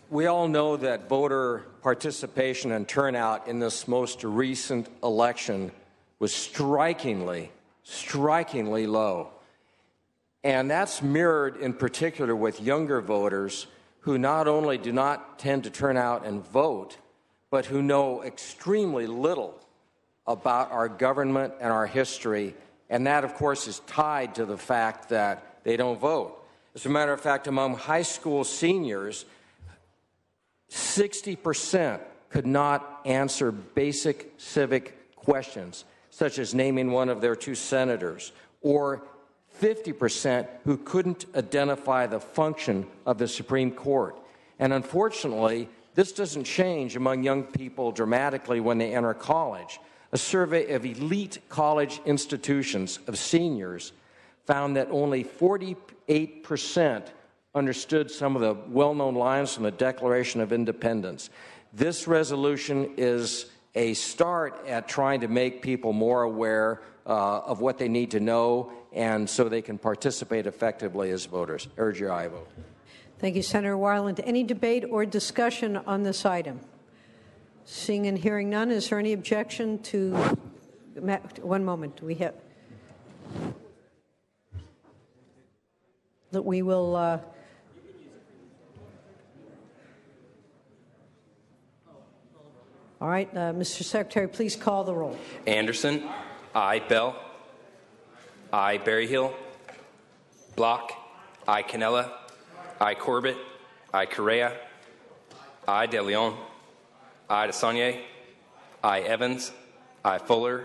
We all know that voter participation and turnout in this most recent election was strikingly low. And that's mirrored in particular with younger voters who not only do not tend to turn out and vote, but who know extremely little about our government and our history. And that, of course, is tied to the fact that they don't vote. As a matter of fact, among high school seniors, 60% could not answer basic civic questions, such as naming one of their two senators, or 50% who couldn't identify the function of the Supreme Court. And unfortunately, this doesn't change among young people dramatically when they enter college. A survey of elite college institutions of seniors found that only 48% understood some of the well-known lines from the Declaration of Independence. This resolution is a start at trying to make people more aware of what they need to know, and so they can participate effectively as voters. Urge your aye vote. Thank you, Senator Wyland. Any debate or discussion on this item? Seeing and hearing none, is there any objection to... One moment. We have... That we will... All right, Mr. Secretary, please call the roll. Anderson. Aye. Beall. Aye. Berryhill. Block. Aye. Cannella. Aye. Corbett. Aye. Correa. Aye. De León. Aye. DeSaulnier. Aye. Evans. Aye. Fuller.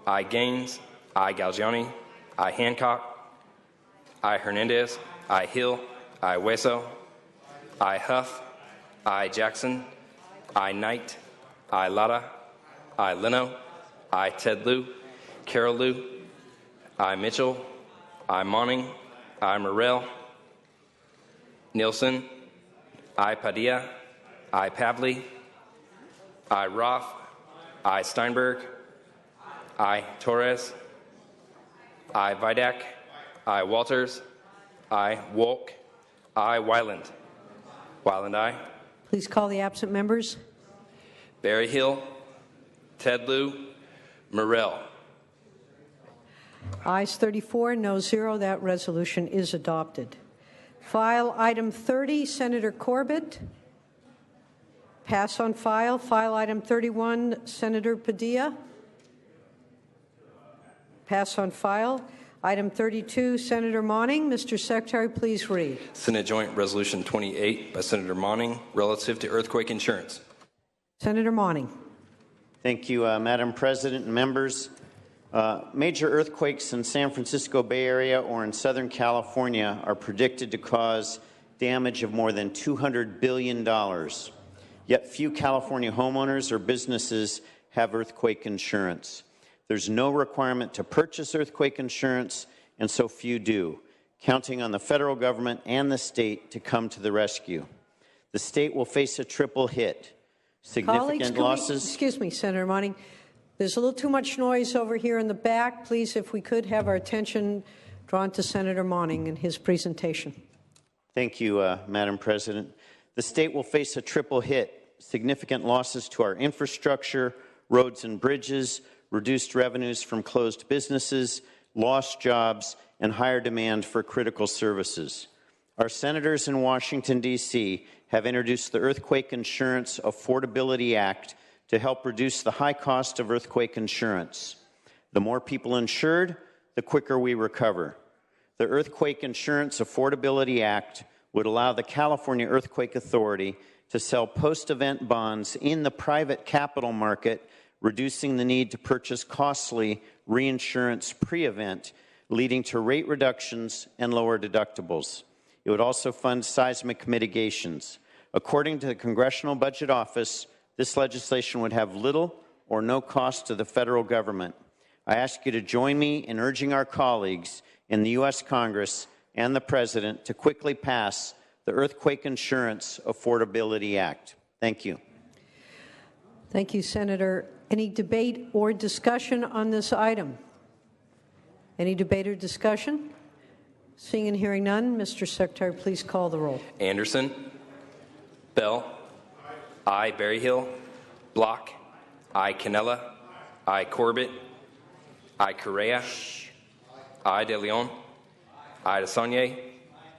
Aye. Gaines. Aye. Galgiani. Aye. Hancock. Aye. Hernandez. Aye. Hill. Aye. Hueso. Aye. Huff. Aye. Jackson. Aye. Knight. Aye. Lara. Aye. Leno. Aye. Ted Lieu. Carol Lieu. Aye. Mitchell. Aye. Monning. Aye. Morrell. Nielsen. Aye. Padilla. Aye. Pavley. Aye. Roth. Aye. Steinberg. Aye. Torres. Aye. Vidak. Aye. Walters. Aye. Wolk. Aye. Wyland. Wyland, aye. Please call the absent members. Berryhill. Ted Lieu. Morrell. Ayes 34, no 0. That resolution is adopted. File item 30, Senator Corbett. Pass on file. File item 31, Senator Padilla. Pass on file. Item 32, Senator Monning. Mr. Secretary, please read. Senate Joint Resolution 28 by Senator Monning relative to earthquake insurance. Senator Monning. Thank you, Madam President and members. Major earthquakes in San Francisco Bay Area or in Southern California are predicted to cause damage of more than $200 billion. Yet few California homeowners or businesses have earthquake insurance. There's no requirement to purchase earthquake insurance, and so few do, counting on the federal government and the state to come to the rescue. The state will face a triple hit. Significant losses. Excuse me, Senator Monning. There's a little too much noise over here in the back. Please, if we could have our attention drawn to Senator Monning and his presentation. Thank you, Madam President. The state will face a triple hit. Significant losses to our infrastructure, roads and bridges, reduced revenues from closed businesses, lost jobs, and higher demand for critical services. Our senators in Washington, D.C. have introduced the Earthquake Insurance Affordability Act to help reduce the high cost of earthquake insurance. The more people insured, the quicker we recover. The Earthquake Insurance Affordability Act would allow the California Earthquake Authority to sell post-event bonds in the private capital market, reducing the need to purchase costly reinsurance pre-event, leading to rate reductions and lower deductibles. It would also fund seismic mitigations. According to the Congressional Budget Office, this legislation would have little or no cost to the federal government. I ask you to join me in urging our colleagues in the U.S. Congress and the President to quickly pass the Earthquake Insurance Affordability Act. Thank you. Thank you, Senator. Any debate or discussion on this item? Any debate or discussion? Seeing and hearing none, Mr. Secretary, please call the roll. Anderson. Beall. I. Berryhill. Block. I. Cannella. I. Corbett. I. Correa. I. De León. I. DeSaulnier.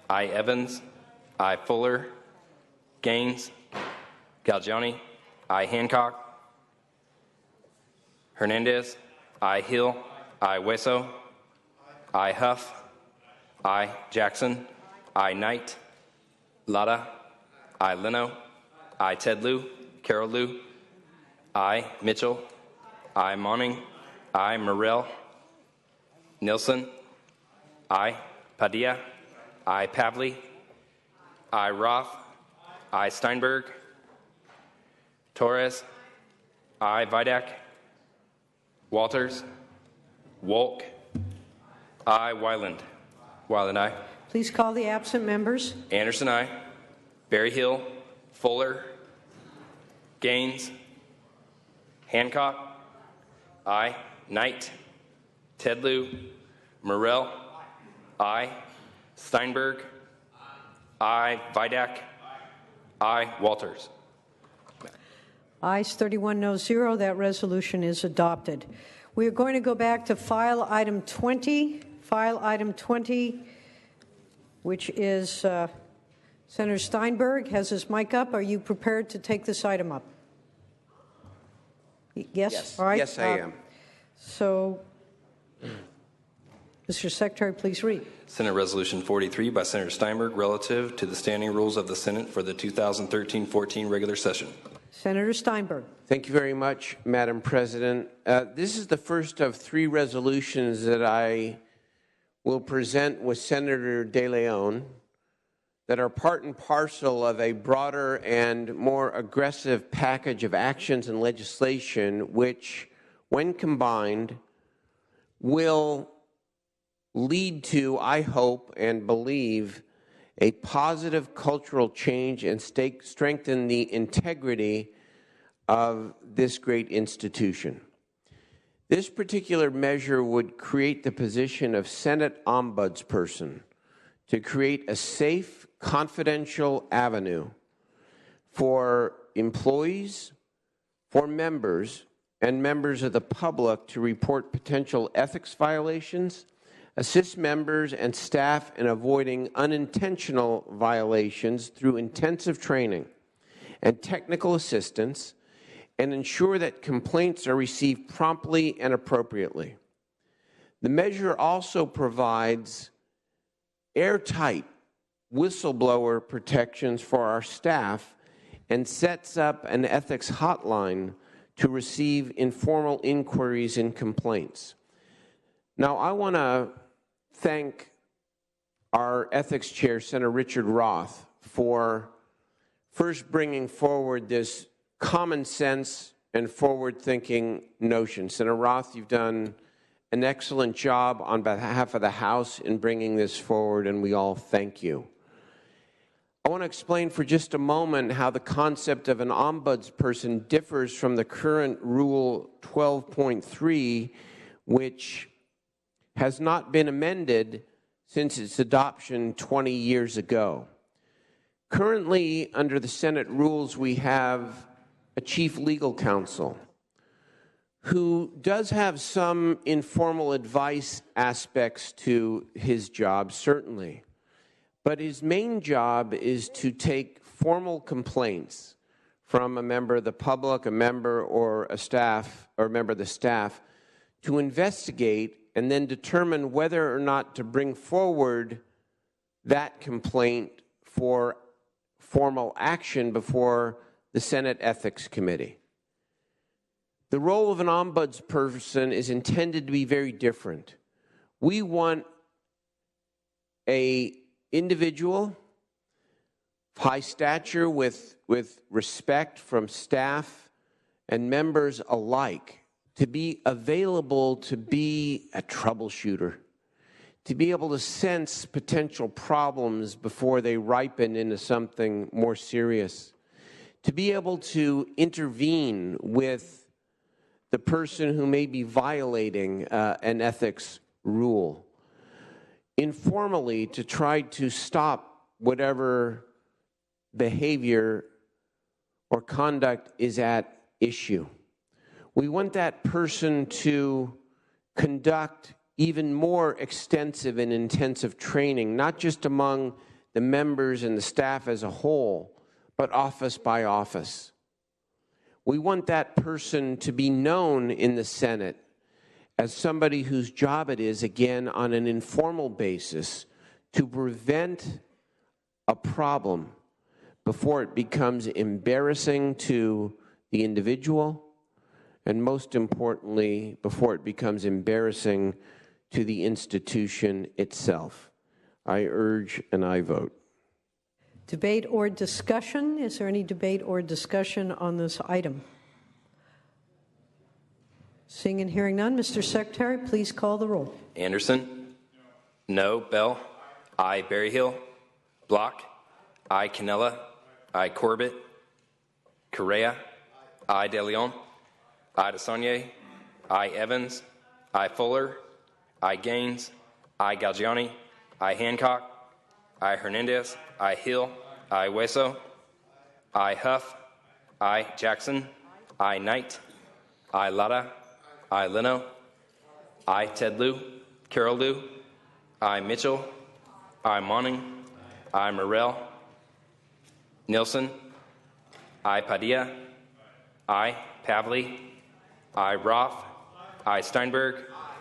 I. Evans. I. Fuller. Gaines. Galgiani. I. Hancock. Hernandez. I. Hill. I. Hueso. I. Huff. I. Jackson. I. Knight. Lara. I. Leno. I. Ted Lieu. Carol Lieu. I. Mitchell. I. Monning. I. Morrell. Nielsen. I. Padilla. I. Pavley. I. Roth. I. Steinberg. Torres. I. Vidak. Walters. Wolk. I. Wyland. Wyland, I. Please call the absent members. Anderson, I. Berryhill. Fuller. Gaines. Hancock. I. Knight. Ted Lieu. Morrell. I. Steinberg. I. Vidak. I. Walters. Ayes 31, no 0. That resolution is adopted. We are going to go back to file item 20. File item 20, which is Senator Steinberg has his mic up. Are you prepared to take this item up? Yes? All right. Yes, I am. So, Mr. Secretary, please read. Senate Resolution 43 by Senator Steinberg relative to the standing rules of the Senate for the 2013-14 regular session. Senator Steinberg. Thank you very much, Madam President. This is the first of 3 resolutions that I will present with Senator De León that are part and parcel of a broader and more aggressive package of actions and legislation which, when combined, will lead to, I hope and believe, a positive cultural change and strengthen the integrity of this great institution. This particular measure would create the position of Senate Ombudsperson to create a safe, confidential avenue for employees, for members, and members of the public to report potential ethics violations, assist members and staff in avoiding unintentional violations through intensive training and technical assistance, and ensure that complaints are received promptly and appropriately. The measure also provides airtight whistleblower protections for our staff and sets up an ethics hotline to receive informal inquiries and complaints. Now, I want to thank our ethics chair, Senator Richard Roth, for first bringing forward this common sense and forward-thinking notion. Senator Roth, you've done an excellent job on behalf of the House in bringing this forward, and we all thank you. I want to explain for just a moment how the concept of an ombudsperson differs from the current Rule 12.3, which has not been amended since its adoption 20 years ago. Currently, under the Senate rules, we have a chief legal counsel who does have some informal advice aspects to his job, certainly. But his main job is to take formal complaints from a member of the public, a member or a staff, or a member of the staff, to investigate and then determine whether or not to bring forward that complaint for formal action before the Senate Ethics Committee. The role of an ombudsperson is intended to be very different. We want an individual of high stature with respect from staff and members alike to be available to be a troubleshooter, to be able to sense potential problems before they ripen into something more serious, to be able to intervene with the person who may be violating an ethics rule, informally to try to stop whatever behavior or conduct is at issue. We want that person to conduct even more extensive and intensive training, not just among the members and the staff as a whole, but office by office. We want that person to be known in the Senate as somebody whose job it is, again, on an informal basis, to prevent a problem before it becomes embarrassing to the individual, and most importantly, before it becomes embarrassing to the institution itself. I urge and I vote. Debate or discussion? Is there any debate or discussion on this item? Seeing and hearing none, Mr. Secretary, please call the roll. Anderson? No. Beall? Aye. Berryhill? Block? Aye. Cannella? Aye. Corbett? Correa? Aye. De León? Aye. DeSaulnier? Aye. Evans? Aye. Fuller? Aye. Gaines? Aye. Galgiani? Aye. Hancock? Aye. Hernandez? Aye. Hill? Aye. Hueso? Aye. Huff? Aye. Jackson? Aye. Knight? Aye. Lara? Aye. Leno? Aye. Ted Lieu? Carol Lieu? Aye. Mitchell? Aye. Monning? Aye. Morrell? Nielsen? Aye. Padilla? Aye. Pavley? Aye. Roth? Aye. Steinberg?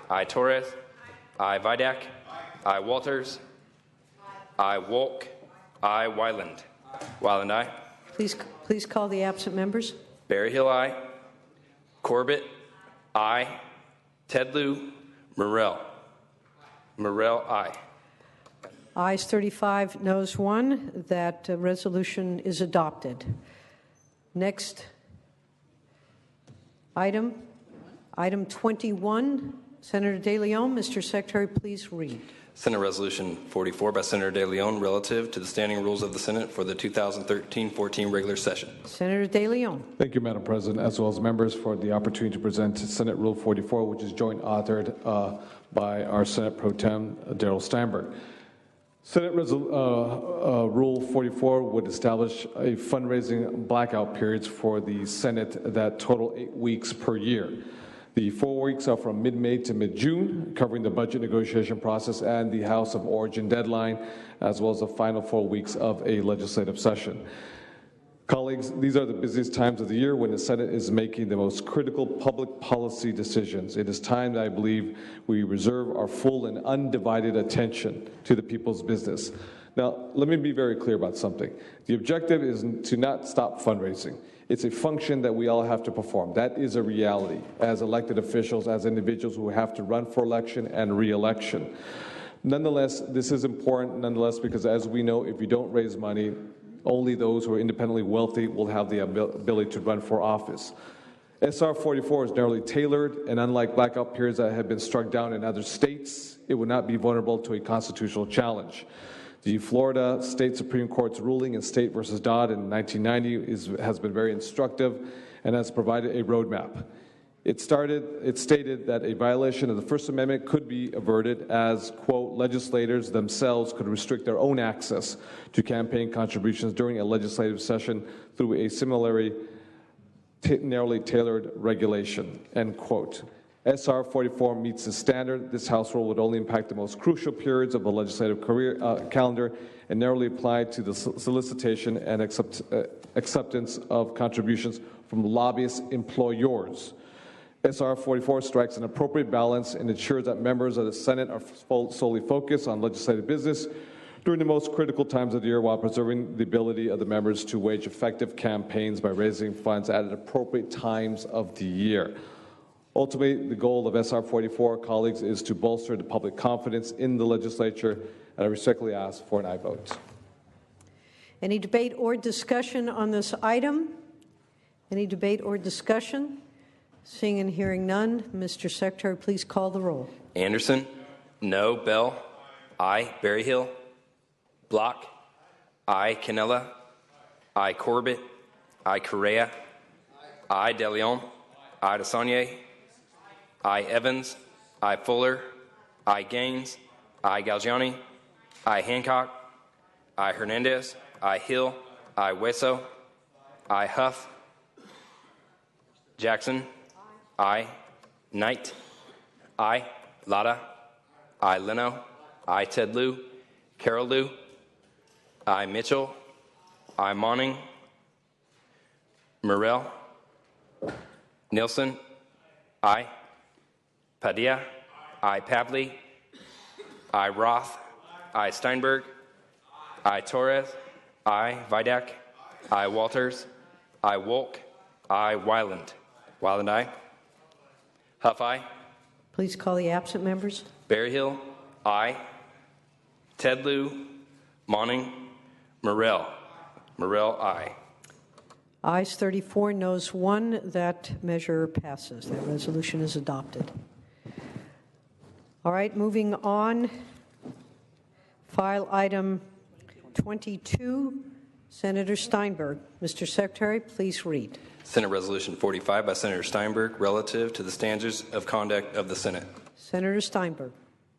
Aye. Torres? Aye. Vidak? Aye. Walters? Aye. Wolk? Aye. Wyland? Wyland, aye. Please call the absent members. Berryhill, aye. Corbett, aye. Ted Lieu, Morrell. Morrell, aye. Ayes 35, noes 1. That resolution is adopted. Next item 21, Senator De León. Mr. Secretary, please read. Senate Resolution 44 by Senator De León relative to the standing rules of the Senate for the 2013-14 regular session. Senator De León. Thank you, Madam President, as well as members for the opportunity to present Senate Rule 44, which is joint authored by our Senate Pro Tem, Darrell Steinberg. Senate Rule 44 would establish a fundraising blackout periods for the Senate that total 8 weeks per year. The 4 weeks are from mid-May to mid-June, covering the budget negotiation process and the House of Origin deadline, as well as the final 4 weeks of a legislative session. Colleagues, these are the busiest times of the year when the Senate is making the most critical public policy decisions. It is time that I believe we reserve our full and undivided attention to the people's business. Now, let me be very clear about something. The objective is to not stop fundraising. It's a function that we all have to perform. That is a reality as elected officials, as individuals who have to run for election and re-election. Nonetheless, this is important, because as we know, if you don't raise money, only those who are independently wealthy will have the ability to run for office. SR 44 is narrowly tailored, and unlike blackout periods that have been struck down in other states, it would not be vulnerable to a constitutional challenge. The Florida State Supreme Court's ruling in State versus Dodd in 1990 has been very instructive and has provided a roadmap. It stated that a violation of the First Amendment could be averted as, quote, legislators themselves could restrict their own access to campaign contributions during a legislative session through a similarly narrowly tailored regulation, end quote. SR 44 meets the standard. This House rule would only impact the most crucial periods of the legislative calendar and narrowly apply to the solicitation and acceptance of contributions from lobbyist employers. SR 44 strikes an appropriate balance and ensures that members of the Senate are solely focused on legislative business during the most critical times of the year while preserving the ability of the members to wage effective campaigns by raising funds at appropriate times of the year. Ultimately, the goal of SR 44, colleagues, is to bolster the public confidence in the legislature, and I respectfully ask for an aye vote. Any debate or discussion on this item? Any debate or discussion? Seeing and hearing none, Mr. Secretary, please call the roll. Anderson? No. Beall? Aye. Berryhill? Block? Aye. Cannella? Aye. Corbett? Aye. Correa? Aye. De León? Aye. DeSaulnier? Aye. Evans? Aye. Fuller? Aye. Gaines? Aye. Galgiani? Aye. Hancock? Aye. Hernandez? Aye. Hill? Aye. Hueso? I, Huff. Jackson. I, Knight. I, Lara. I, Leno. I, Ted Lieu. Carol Lieu. I, Mitchell. I, Monning. Morrell. Nielsen. I, Padilla. I, Pavley. I, Roth. I, Steinberg. I, Torres. I, Vidak. I, Walters. I, Wolk. I, Wyland. Wyland, I. Huff, I. Please call the absent members. Berryhill, I. Ted Lieu. Monning. Morrell. Morrell, I. Ayes 34, noes 1. That measure passes. That resolution is adopted. All right, moving on. File item 22, Senator Steinberg. Mr. Secretary, please read. Senate Resolution 45 by Senator Steinberg relative to the standards of conduct of the Senate. Senator Steinberg.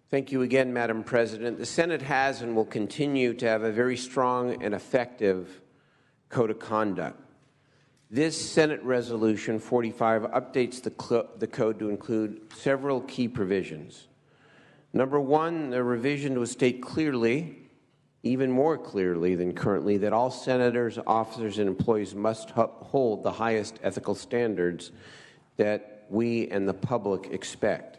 Thank you again, Madam President. The Senate has and will continue to have a very strong and effective code of conduct. This Senate Resolution 45 updates the code to include several key provisions. Number one, the revision would state clearly, even more clearly than currently, that all senators, officers, and employees must hold the highest ethical standards that we and the public expect.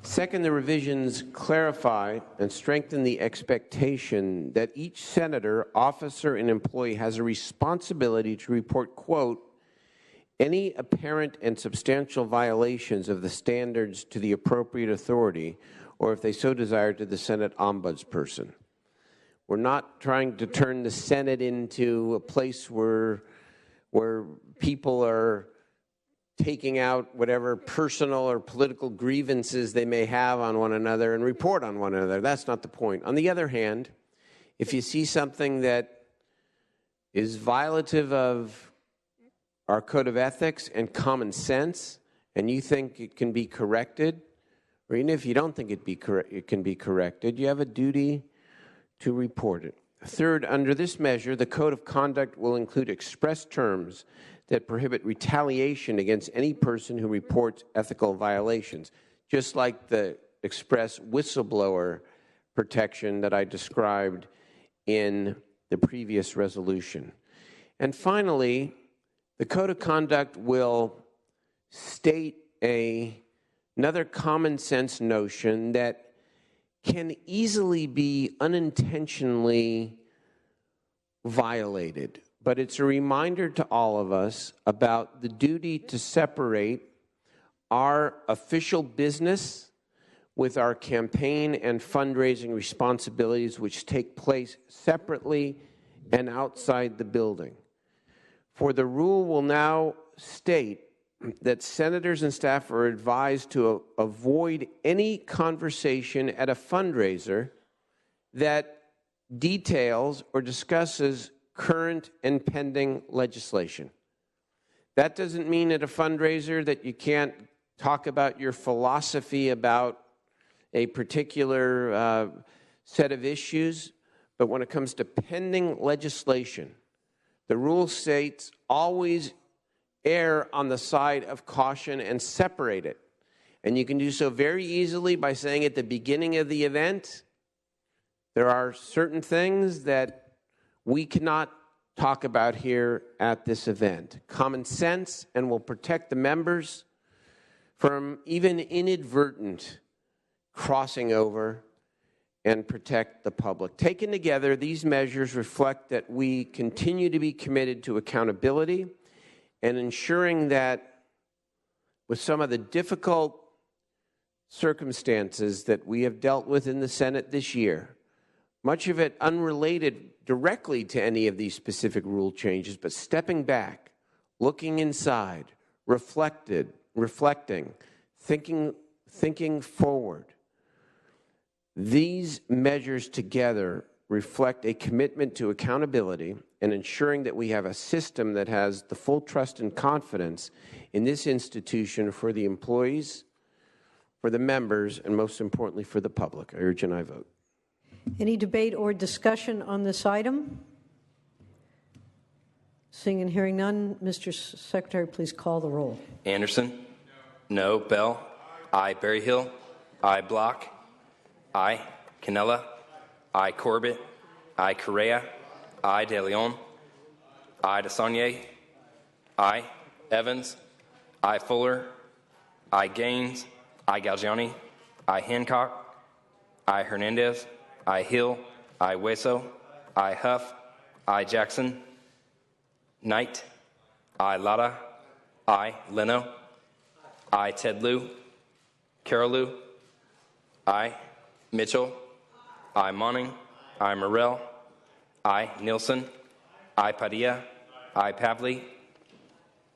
Second, the revisions clarify and strengthen the expectation that each senator, officer, and employee has a responsibility to report, quote, any apparent and substantial violations of the standards to the appropriate authority, or if they so desire, to the Senate ombudsperson. We're not trying to turn the Senate into a place where people are taking out whatever personal or political grievances they may have on one another and report on one another. That's not the point. On the other hand, if you see something that is violative of our code of ethics and common sense, and you think it can be corrected, or even if you don't think it can be corrected, you have a duty to report it. Third, under this measure, the code of conduct will include express terms that prohibit retaliation against any person who reports ethical violations, just like the express whistleblower protection that I described in the previous resolution. And finally, the code of conduct will state another common sense notion that can easily be unintentionally violated. But it's a reminder to all of us about the duty to separate our official business with our campaign and fundraising responsibilities, which take place separately and outside the building. For the rule will now state that senators and staff are advised to avoid any conversation at a fundraiser that details or discusses current and pending legislation. That doesn't mean at a fundraiser that you can't talk about your philosophy about a particular set of issues, but when it comes to pending legislation, the rule states always err on the side of caution and separate it. And you can do so very easily by saying at the beginning of the event, there are certain things that we cannot talk about here at this event. Common sense, and will protect the members from even inadvertent crossing over and protect the public. Taken together, these measures reflect that we continue to be committed to accountability and ensuring that with some of the difficult circumstances that we have dealt with in the Senate this year, much of it unrelated directly to any of these specific rule changes, but stepping back, looking inside, reflecting, thinking forward. These measures together reflect a commitment to accountability and ensuring that we have a system that has the full trust and confidence in this institution for the employees, for the members, and most importantly for the public. I urge and I vote. Any debate or discussion on this item? Seeing and hearing none, Mr. Secretary, please call the roll. Anderson? No. Beall? Aye. Berryhill? Aye. Block? Aye. Cannella? Aye. Corbett? Aye. Correa? Aye. De León? Aye. DeSaulnier? Aye. Evans? Aye. Fuller? Aye. Gaines? Aye. Galgiani? Aye. Hancock? Aye. Hernandez? Aye. Hill? Aye. Hueso? Aye. Huff? Aye. Jackson? Knight? Aye. Lara? Aye. Leno? Aye. Ted Lieu? Carol Lieu? Aye. Mitchell? Aye. Monning? Aye. Morrell? Aye. Nielsen? Aye. Padilla? Aye. Pavley?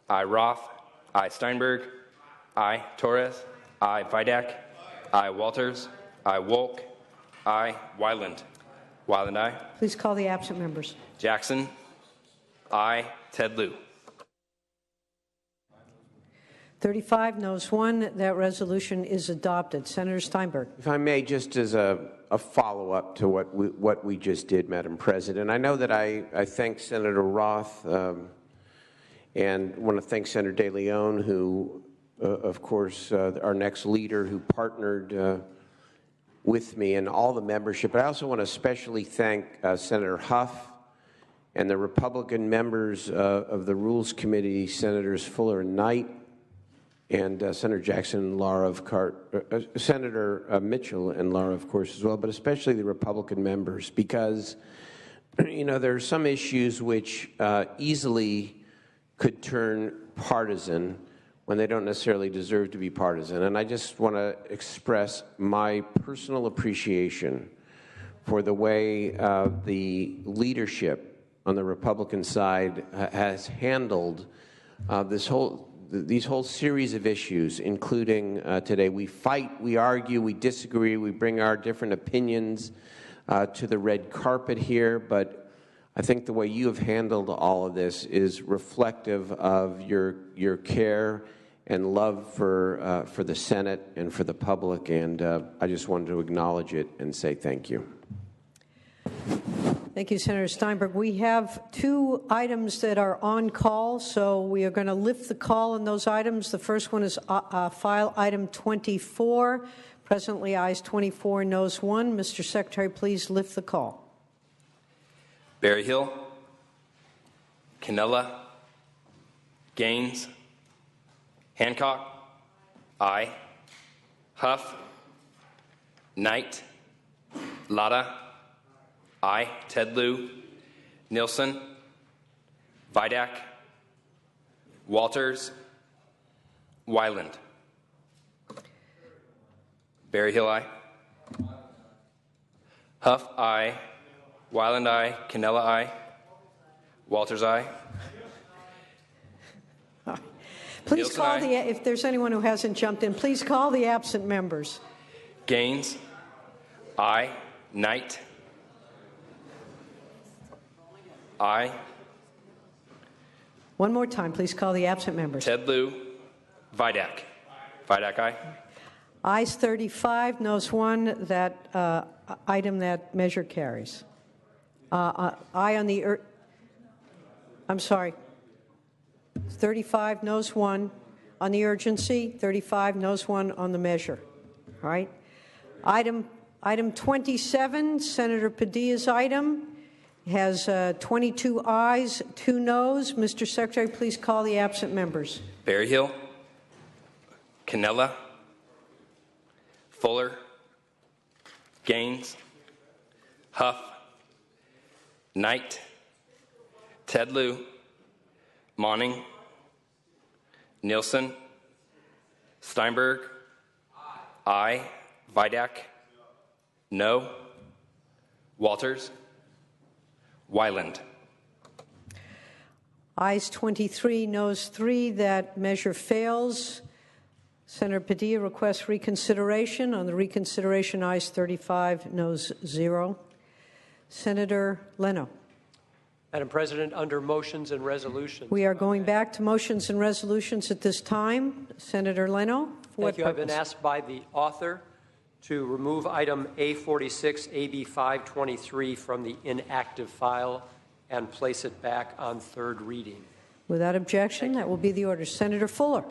Aye. Roth? Aye. Steinberg? Aye. Torres? Aye. Vidak? Aye. Walters? Aye. Wolk? Aye. Wyland? Wyland, aye. Please call the absent members. Jackson? Aye. Ted Lieu? 35, noes 1. That resolution is adopted. Senator Steinberg. If I may, just as a follow-up to what we just did, Madam President, I know that I thank Senator Roth and want to thank Senator De León, who, of course, our next leader who partnered with me and all the membership. But I also want to especially thank Senator Huff and the Republican members of the Rules Committee, Senators Fuller and Knight, and Senator Jackson and Lara Senator Mitchell and Lara, of course, as well, but especially the Republican members, because, you know, there are some issues which easily could turn partisan when they don't necessarily deserve to be partisan. And I just want to express my personal appreciation for the way the leadership on the Republican side has handled these whole series of issues, including today. We fight, we argue, we disagree, we bring our different opinions to the red carpet here, but I think the way you have handled all of this is reflective of your care and love for the Senate and for the public, and I just wanted to acknowledge it and say thank you. Thank you, Senator Steinberg. We have 2 items that are on call, so we are going to lift the call on those items. The first one is file item 24. Presently, ayes 24, noes 1. Mr. Secretary, please lift the call. Berryhill? Cannella? Gaines? Hancock? Aye. Huff? Knight? Lara? Aye. Ted Lieu? Nielsen? Vidak? Walters? Wyland? Berryhill, aye. Huff, aye. Wyland, aye. Cannella, aye. Walters, aye. Please Nielsen, call aye. if there's anyone who hasn't jumped in, please call the absent members. Gaines, aye. Knight, aye. One more time, please call the absent members. Ted Lieu, Vidak. Vidak, aye. Ayes 35, noes 1. That item, that measure carries. Aye on the, I'm sorry. 35, noes 1 on the urgency, 35, noes 1 on the measure. All right. Item 27, Senator Padilla's item, has 22 ayes, 2 noes. Mr. Secretary, please call the absent members. Berryhill, Cannella, Fuller, Gaines, Huff, Knight, Ted Lieu, Monning, Nielsen, Steinberg, aye. Vidak, no. Walters, Wyland. Ayes 23, noes 3. That measure fails. Senator Padilla requests reconsideration. On the reconsideration, ayes 35, noes 0. Senator Leno. Madam President, under motions and resolutions. We are going back to motions and resolutions at this time. Senator Leno. Thank you. I've been asked by the author to remove item A46, AB 523 from the inactive file and place it back on third reading. Without objection, that will be the order. Senator Fuller.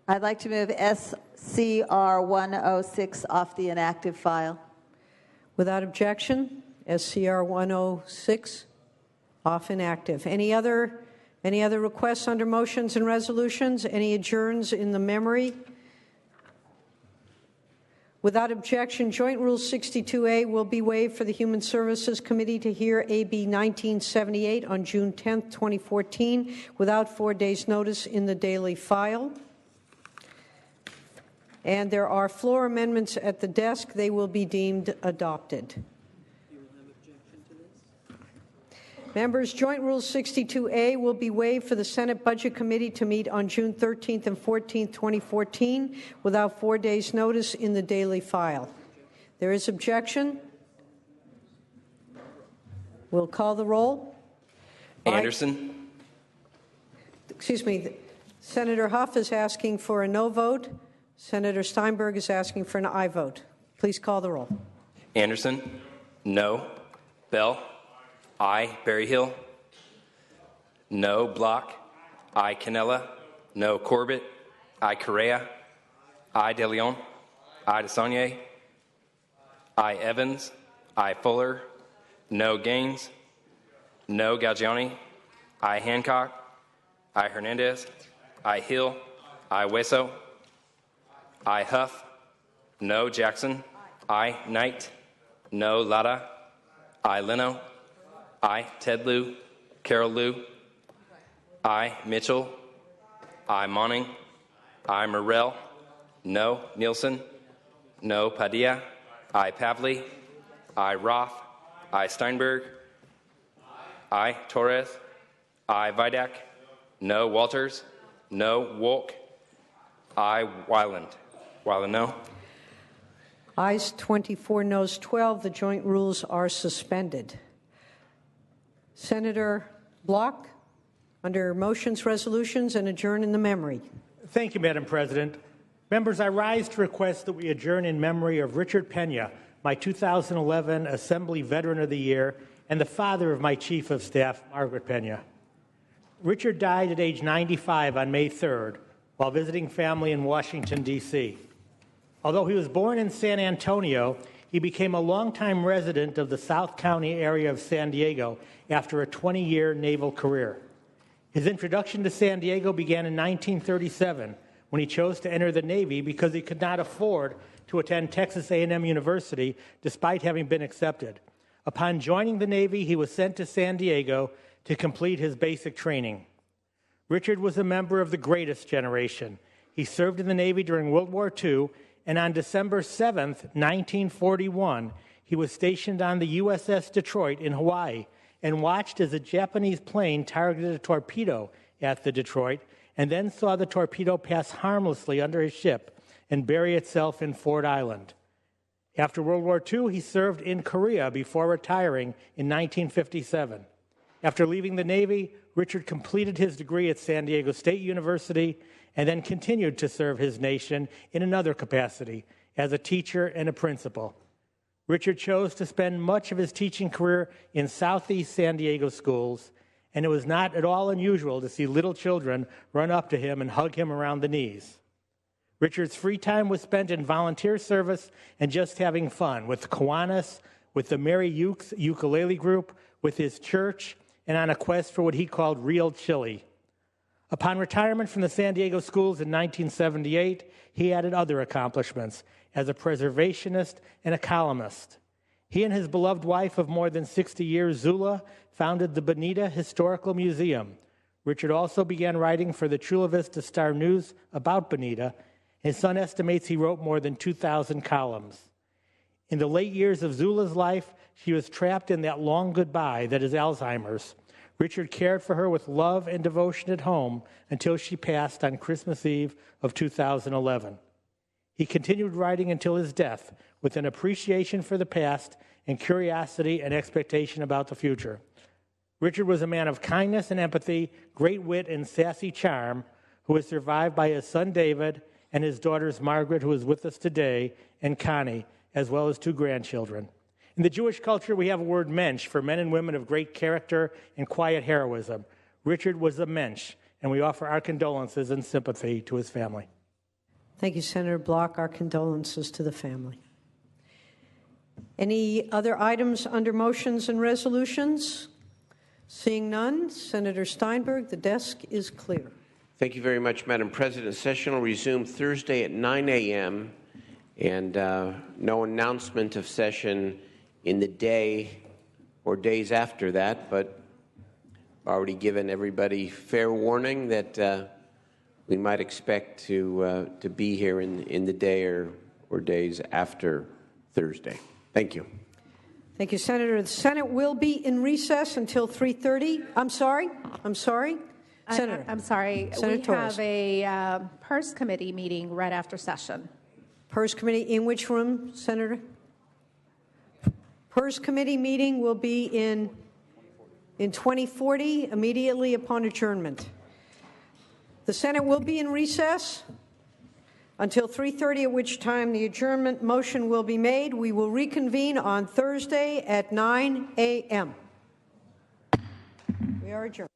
I'd like to move SCR106 off the inactive file. Without objection, SCR106 off inactive. Any other requests under motions and resolutions? Any adjourns in the memory? Without objection, Joint Rule 62A will be waived for the Human Services Committee to hear AB 1978 on June 10, 2014, without 4 days' notice in the daily file. And there are floor amendments at the desk. They will be deemed adopted. Members, Joint Rule 62A will be waived for the Senate Budget Committee to meet on June 13th and 14th, 2014, without 4 days' notice in the daily file. There is objection. We'll call the roll. Anderson. Excuse me. Senator Huff is asking for a no vote. Senator Steinberg is asking for an aye vote. Please call the roll. Anderson. No. Bell. Aye. Berryhill. No. Block. Aye. Cannella. No. Corbett. Aye. Correa. Aye. De León. Aye. DeSaulnier. Aye. Evans. Aye. Fuller. No. Gaines. No. Galgiani. Aye. Hancock. Aye. Hernandez. Aye. Hill. Aye. Hueso. Aye. Huff. No. Jackson. Aye. Knight. No. Lara. Aye. Leno. Aye. Ted Lieu. Carol Lieu. Aye. Mitchell. Aye. Monning. Aye. Morrell. No. Nielsen. No. Padilla. Aye. Pavley. Aye. Roth. Aye. Steinberg. Aye. Torres. Aye. Vidak. No. Walters. No. Wolk. Aye. Wyland. Wyland, no. Ayes 24, noes 12. The joint rules are suspended. Senator Block, under motions, resolutions, and adjourn in the memory. Thank you, Madam President. Members, I rise to request that we adjourn in memory of Richard Pena, my 2011 Assembly Veteran of the Year and the father of my Chief of Staff, Margaret Pena. Richard died at age 95 on May 3rd while visiting family in Washington, D.C. Although he was born in San Antonio, he became a longtime resident of the South County area of San Diego after a 20-year naval career. His introduction to San Diego began in 1937 when he chose to enter the Navy because he could not afford to attend Texas A&M University despite having been accepted. Upon joining the Navy, he was sent to San Diego to complete his basic training. Richard was a member of the greatest generation. He served in the Navy during World War II, and on December 7th, 1941, he was stationed on the USS Detroit in Hawaii and watched as a Japanese plane targeted a torpedo at the Detroit and then saw the torpedo pass harmlessly under his ship and bury itself in Ford Island. After World War II, he served in Correa before retiring in 1957. After leaving the Navy, Richard completed his degree at San Diego State University and then continued to serve his nation in another capacity as a teacher and a principal. Richard chose to spend much of his teaching career in Southeast San Diego schools, and it was not at all unusual to see little children run up to him and hug him around the knees. Richard's free time was spent in volunteer service and just having fun with the Kiwanis, with the Mary Ukes ukulele group, with his church, and on a quest for what he called real chili. Upon retirement from the San Diego schools in 1978, he added other accomplishments as a preservationist and a columnist. He and his beloved wife of more than 60 years, Zula, founded the Bonita Historical Museum. Richard also began writing for the Chula Vista Star News about Bonita. His son estimates he wrote more than 2,000 columns. In the late years of Zula's life, she was trapped in that long goodbye that is Alzheimer's. Richard cared for her with love and devotion at home until she passed on Christmas Eve of 2011. He continued writing until his death with an appreciation for the past and curiosity and expectation about the future. Richard was a man of kindness and empathy, great wit and sassy charm, who was survived by his son David and his daughters Margaret, who is with us today, and Connie, as well as 2 grandchildren. In the Jewish culture, we have a word mensch for men and women of great character and quiet heroism. Richard was a mensch, and we offer our condolences and sympathy to his family. Thank you, Senator Block. Our condolences to the family. Any other items under motions and resolutions? Seeing none, Senator Steinberg, the desk is clear. Thank you very much, Madam President. Session will resume Thursday at 9 a.m. and no announcement of session in the day or days after that, but already given everybody fair warning that we might expect to be here in the day or days after Thursday. Thank you. Thank you, Senator. The Senate will be in recess until 3:30. I'm sorry. Senator. I'm sorry. Senator we Torres. have a PERS committee meeting right after session. PERS committee in which room, Senator? PERS committee meeting will be in 2040 immediately upon adjournment. The Senate will be in recess until 3:30, at which time the adjournment motion will be made. We will reconvene on Thursday at 9 a.m. We are adjourned.